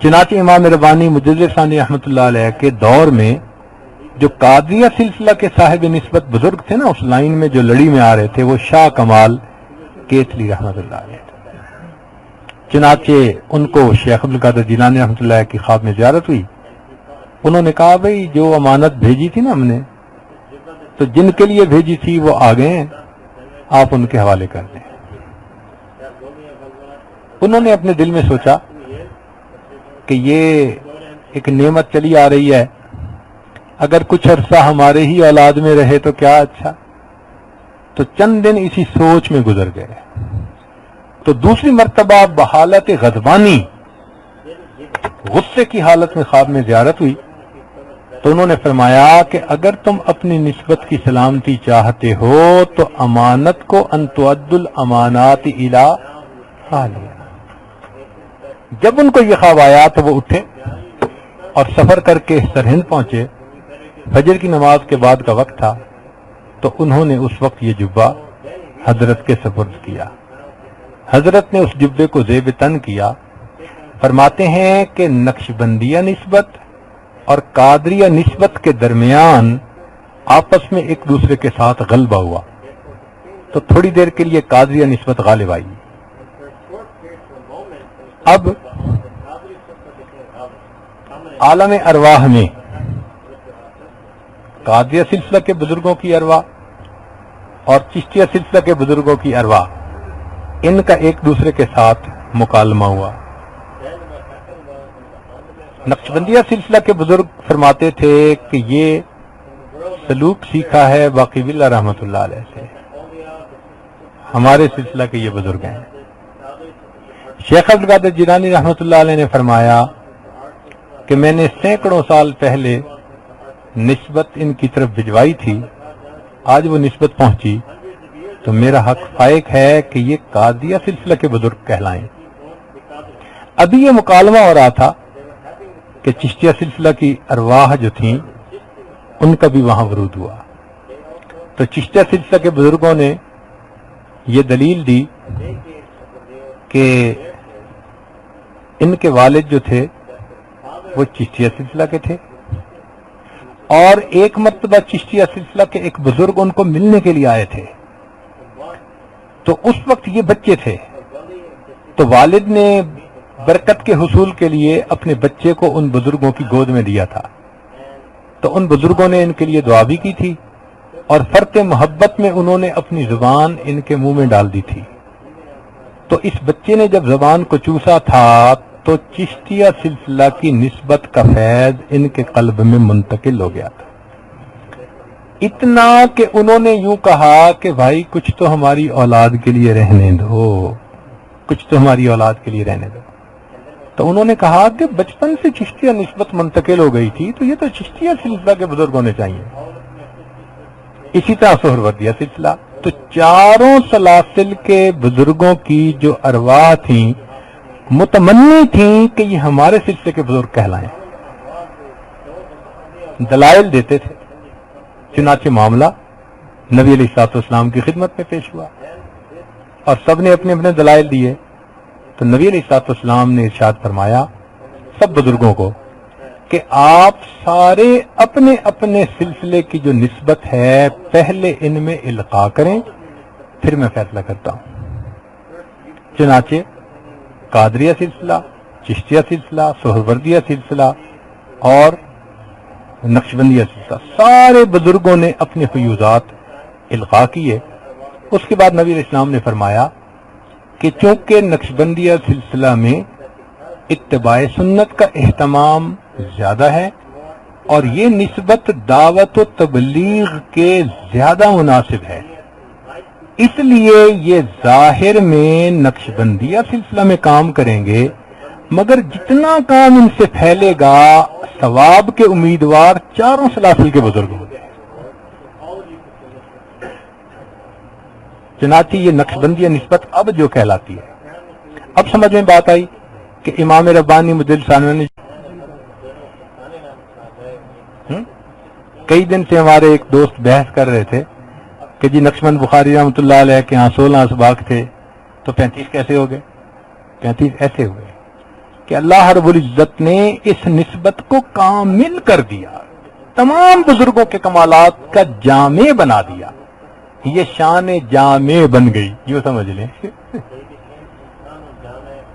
چنانچہ امام ربانی مجدد ثانی رحمۃ اللہ علیہ کے دور میں جو قادریہ سلسلہ کے صاحب نسبت بزرگ تھے نا، اس لائن میں جو لڑی میں آ رہے تھے، وہ شاہ کمال کیتھلی رحمۃ اللہ علیہ تھے. چنانچہ ان کو شیخ عبد القادر جیلانی رحمۃ اللہ کی خواب میں زیارت ہوئی. انہوں نے کہا بھئی جو امانت بھیجی تھی نا ہم نے، تو جن کے لیے بھیجی تھی وہ آ گئے ہیں، آپ ان کے حوالے کر دیں. انہوں نے اپنے دل میں سوچا کہ یہ ایک نعمت چلی آ رہی ہے، اگر کچھ عرصہ ہمارے ہی اولاد میں رہے تو کیا اچھا. تو چند دن اسی سوچ میں گزر گئے. تو دوسری مرتبہ بحالت غضبانی، غصے کی حالت میں خواب میں زیارت ہوئی. تو انہوں نے فرمایا کہ اگر تم اپنی نسبت کی سلامتی چاہتے ہو تو امانت کو ان تؤد الامانات الی اہلہا. جب ان کو یہ خواب آیا تو وہ اٹھے اور سفر کر کے سرہند پہنچے. فجر کی نماز کے بعد کا وقت تھا تو انہوں نے اس وقت یہ جبہ حضرت کے سپرد کیا. حضرت نے اس جبے کو زیب تن کیا. فرماتے ہیں کہ نقشبندیہ نسبت اور قادریہ نسبت کے درمیان آپس میں ایک دوسرے کے ساتھ غلبہ ہوا تو تھوڑی دیر کے لیے قادریہ نسبت غالب آئی. اب عالم ارواح میں قادریہ سلسلہ کے بزرگوں کی ارواح اور چشتیہ سلسلہ کے بزرگوں کی ارواح، ان کا ایک دوسرے کے ساتھ مکالمہ ہوا. نقشبندیہ سلسلہ کے بزرگ فرماتے تھے کہ یہ سلوک سیکھا ہے باقی باللہ رحمۃ اللہ علیہ سے. ہمارے سلسلہ کے یہ بزرگ ہیں. شیخ عبد القادر جیلانی رحمۃ اللہ علیہ نے فرمایا کہ میں نے سینکڑوں سال پہلے نسبت ان کی طرف بھجوائی تھی، آج وہ نسبت پہنچی تو میرا حق فائق ہے کہ یہ قادریہ سلسلہ کے بزرگ کہلائیں. ابھی یہ مکالمہ ہو رہا تھا کہ چشتیہ سلسلہ کی ارواح جو تھیں ان کا بھی وہاں ورود ہوا. تو چشتیہ سلسلہ کے بزرگوں نے یہ دلیل دی کہ ان کے والد جو تھے وہ چشتیہ سلسلہ کے تھے اور ایک مرتبہ چشتیہ سلسلہ کے ایک بزرگ ان کو ملنے کے لیے آئے تھے، تو اس وقت یہ بچے تھے، تو والد نے برکت کے حصول کے لیے اپنے بچے کو ان بزرگوں کی گود میں دیا تھا، تو ان بزرگوں نے ان کے لیے دعا بھی کی تھی، اور فرط محبت میں انہوں نے اپنی زبان ان کے منہ میں ڈال دی تھی۔ تو اس بچے نے جب زبان کو چوسا تھا تو چشتیہ سلسلہ کی نسبت کا فیض ان کے قلب میں منتقل ہو گیا تھا، اتنا کہ انہوں نے یوں کہا کہ بھائی کچھ تو ہماری اولاد کے لیے رہنے دو، کچھ تو ہماری اولاد کے لیے رہنے دو۔ تو انہوں نے کہا کہ بچپن سے چشتیہ نسبت منتقل ہو گئی تھی، تو یہ تو چشتیہ سلسلہ کے بزرگ ہونے چاہیے۔ اسی طرح سہروردیہ سلسلہ، تو چاروں سلاسل کے بزرگوں کی جو ارواح تھیں متمنی تھیں کہ یہ ہمارے سلسلے کے بزرگ کہلائیں، دلائل دیتے تھے۔ چنانچہ معاملہ نبی علیہ الصلوۃ والسلام کی خدمت میں پیش ہوا اور سب نے اپنے اپنے دلائل دیے، تو نبی علیہ الصلوۃ والسلام نے ارشاد فرمایا سب بزرگوں کو کہ آپ سارے اپنے اپنے سلسلے کی جو نسبت ہے پہلے ان میں القاء کریں، پھر میں فیصلہ کرتا ہوں۔ چنانچہ قادریہ سلسلہ، چشتیہ سلسلہ، سہروردیہ سلسلہ اور نقشبندیہ سلسلہ، سارے بزرگوں نے اپنے فیوزات القاء کیے۔ اس کے بعد نبی علیہ السلام نے فرمایا کہ چونکہ نقشبندیہ سلسلہ میں اتباع سنت کا اہتمام زیادہ ہے اور یہ نسبت دعوت و تبلیغ کے زیادہ مناسب ہے، اس لیے یہ ظاہر میں نقشبندیہ سلسلہ میں کام کریں گے، مگر جتنا کام ان سے پھیلے گا ثواب کے امیدوار چاروں سلاسل کے بزرگ ہوں گے۔ چنانچہ یہ نقشبندیہ نسبت اب جو کہلاتی ہے، اب سمجھ میں بات آئی کہ امام ربانی مجدد ثانوی نے کئی دن سے ہمارے ایک دوست بحث کر رہے تھے کہ جی نقشبند بخاری رحمۃ اللہ علیہ کے ہاں 16 اسباق تھے تو 35 کیسے ہو گئے؟ 35 ایسے ہوئے کہ اللہ رب العزت نے اس نسبت کو کامل کر دیا، تمام بزرگوں کے کمالات کا جامع بنا دیا، یہ شان جامع بن گئی، یوں سمجھ لیں۔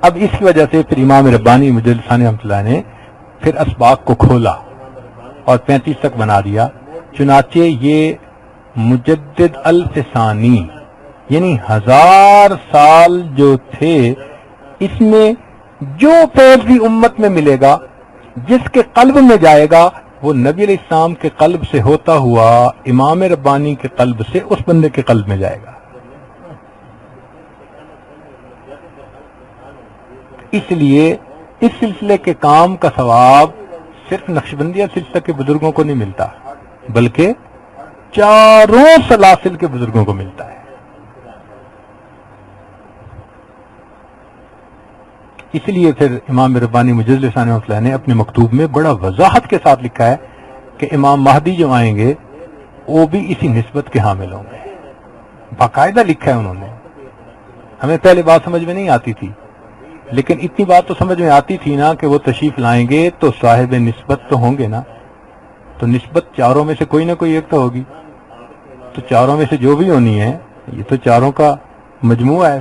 اب اس کی وجہ سے پھر امام ربانی مجدد ثانوی رحمۃ اللہ نے پھر اسباق کو کھولا اور 35 تک بنا دیا۔ چنانچہ یہ مجدد الف ثانی یعنی 1000 سال جو تھے، اس میں جو فیض بھی امت میں ملے گا، جس کے قلب میں جائے گا، وہ نبی علیہ السلام کے قلب سے ہوتا ہوا امام ربانی کے قلب سے اس بندے کے قلب میں جائے گا۔ اس لیے اس سلسلے کے کام کا ثواب صرف نقشبندیہ سلسلہ کے بزرگوں کو نہیں ملتا، بلکہ چاروں سلاسل کے بزرگوں کو ملتا ہے۔ اس لیے پھر امام ربانی مجدد ثانوی رحمۃ اللہ نے اپنے مکتوب میں بڑا وضاحت کے ساتھ لکھا ہے کہ امام مہدی جو آئیں گے وہ بھی اسی نسبت کے حامل ہوں گے، باقاعدہ لکھا ہے انہوں نے۔ ہمیں پہلے بات سمجھ میں نہیں آتی تھی، لیکن اتنی بات تو سمجھ میں آتی تھی نا کہ وہ تشریف لائیں گے تو صاحب نسبت تو ہوں گے نا، تو نسبت چاروں میں سے کوئی نہ کوئی ایک تو ہوگی، تو چاروں میں سے جو بھی ہونی ہے یہ تو چاروں کا مجموعہ ہے۔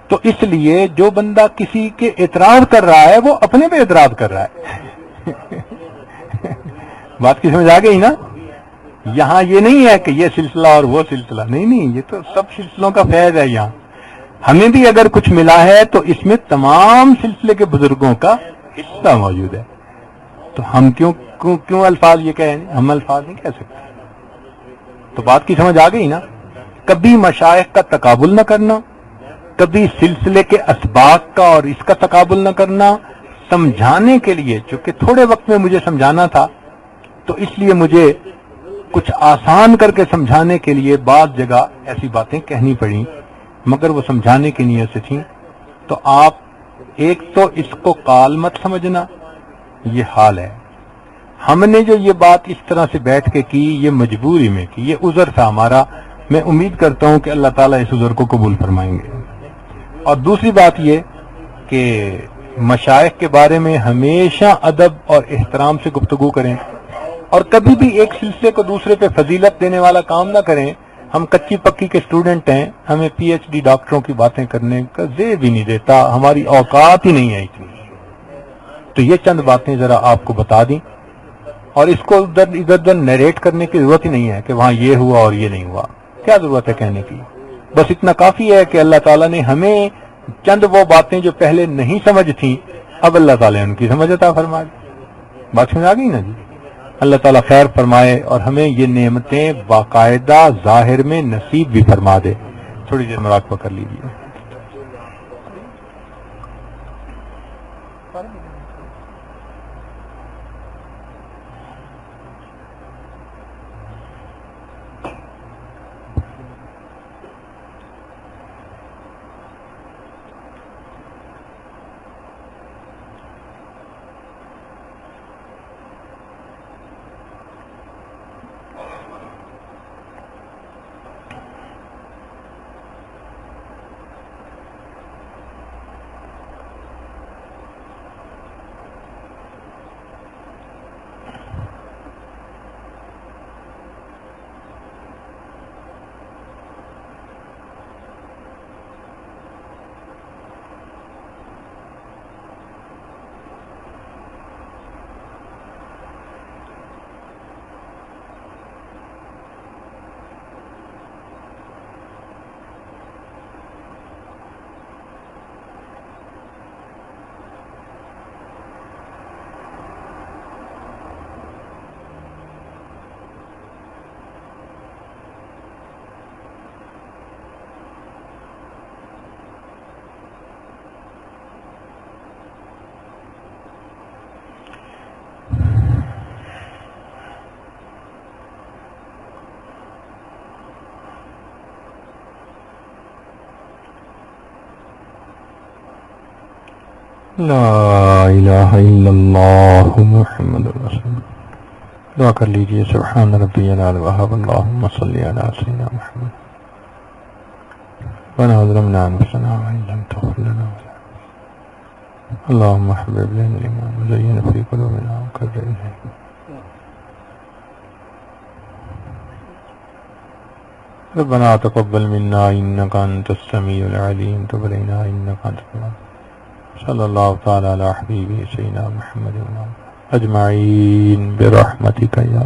تو اس لیے جو بندہ کسی کے اعتراض کر رہا ہے وہ اپنے پہ اعتراض کر رہا ہے۔ بات کی سمجھ آ گئی نا؟ یہاں یہ نہیں ہے کہ یہ سلسلہ اور وہ سلسلہ، نہیں، یہ تو سب سلسلوں کا فیض ہے۔ یہاں ہمیں بھی اگر کچھ ملا ہے تو اس میں تمام سلسلے کے بزرگوں کا حصہ موجود ہے، تو ہم کیوں الفاظ یہ کہیں؟ ہم الفاظ نہیں کہہ سکتے۔ تو بات کی سمجھ آ گئی نا؟ کبھی مشائخ کا تقابل نہ کرنا، کبھی سلسلے کے اسباق کا اور اس کا تقابل نہ کرنا، سمجھانے کے لیے، چونکہ تھوڑے وقت میں مجھے سمجھانا تھا تو اس لیے مجھے کچھ آسان کر کے سمجھانے کے لیے بعض جگہ ایسی باتیں کہنی پڑیں، مگر وہ سمجھانے کی نیت سے تھیں۔ تو آپ ایک تو اس کو قال مت سمجھنا، یہ حال ہے۔ ہم نے جو یہ بات اس طرح سے بیٹھ کے کی، یہ مجبوری میں کی، یہ عذر تھا ہمارا۔ میں امید کرتا ہوں کہ اللہ تعالیٰ اس عذر کو قبول فرمائیں گے۔ اور دوسری بات یہ کہ مشائخ کے بارے میں ہمیشہ ادب اور احترام سے گفتگو کریں، اور کبھی بھی ایک سلسلے کو دوسرے پہ فضیلت دینے والا کام نہ کریں۔ ہم کچی پکی کے اسٹوڈنٹ ہیں، ہمیں پی ایچ ڈی ڈاکٹروں کی باتیں کرنے کا ذیل بھی نہیں دیتا، ہماری اوقات ہی نہیں ہے اتنی۔ تو یہ چند باتیں ذرا آپ کو بتا دیں، اور اس کو ادھر ادھر نیریٹ کرنے کی ضرورت ہی نہیں ہے کہ وہاں یہ ہوا اور یہ نہیں ہوا، کیا ضرورت ہے کہنے کی؟ بس اتنا کافی ہے کہ اللہ تعالیٰ نے ہمیں چند وہ باتیں جو پہلے نہیں سمجھ تھیں، اب اللہ تعالیٰ نے ان کی سمجھ عطا فرما دی۔ بات سمجھ آ گئی نا جی؟ اللہ تعالیٰ خیر فرمائے اور ہمیں یہ نعمتیں باقاعدہ ظاہر میں نصیب بھی فرما دے۔ تھوڑی دیر مراقبہ کر لیجیے۔ لا الہ الا اللہ محمد رسول اللہ۔ دعا کر لیجئے۔ سبحان ربی العلی وحب اللہم صلی علی سیدنا محمد ربنا ظلمنا انفسنا وان لم تغفر لنا اللہم حبب لنا الایمان وزینہ فی قلوبنا وکرہ الینا ربنا تقبل منا انک انت السمیع العلیم تب علینا انک انت التواب۔ صلی اللہ تعالی علی حبیبہ سیدنا محمد اجمعین برحمتک یا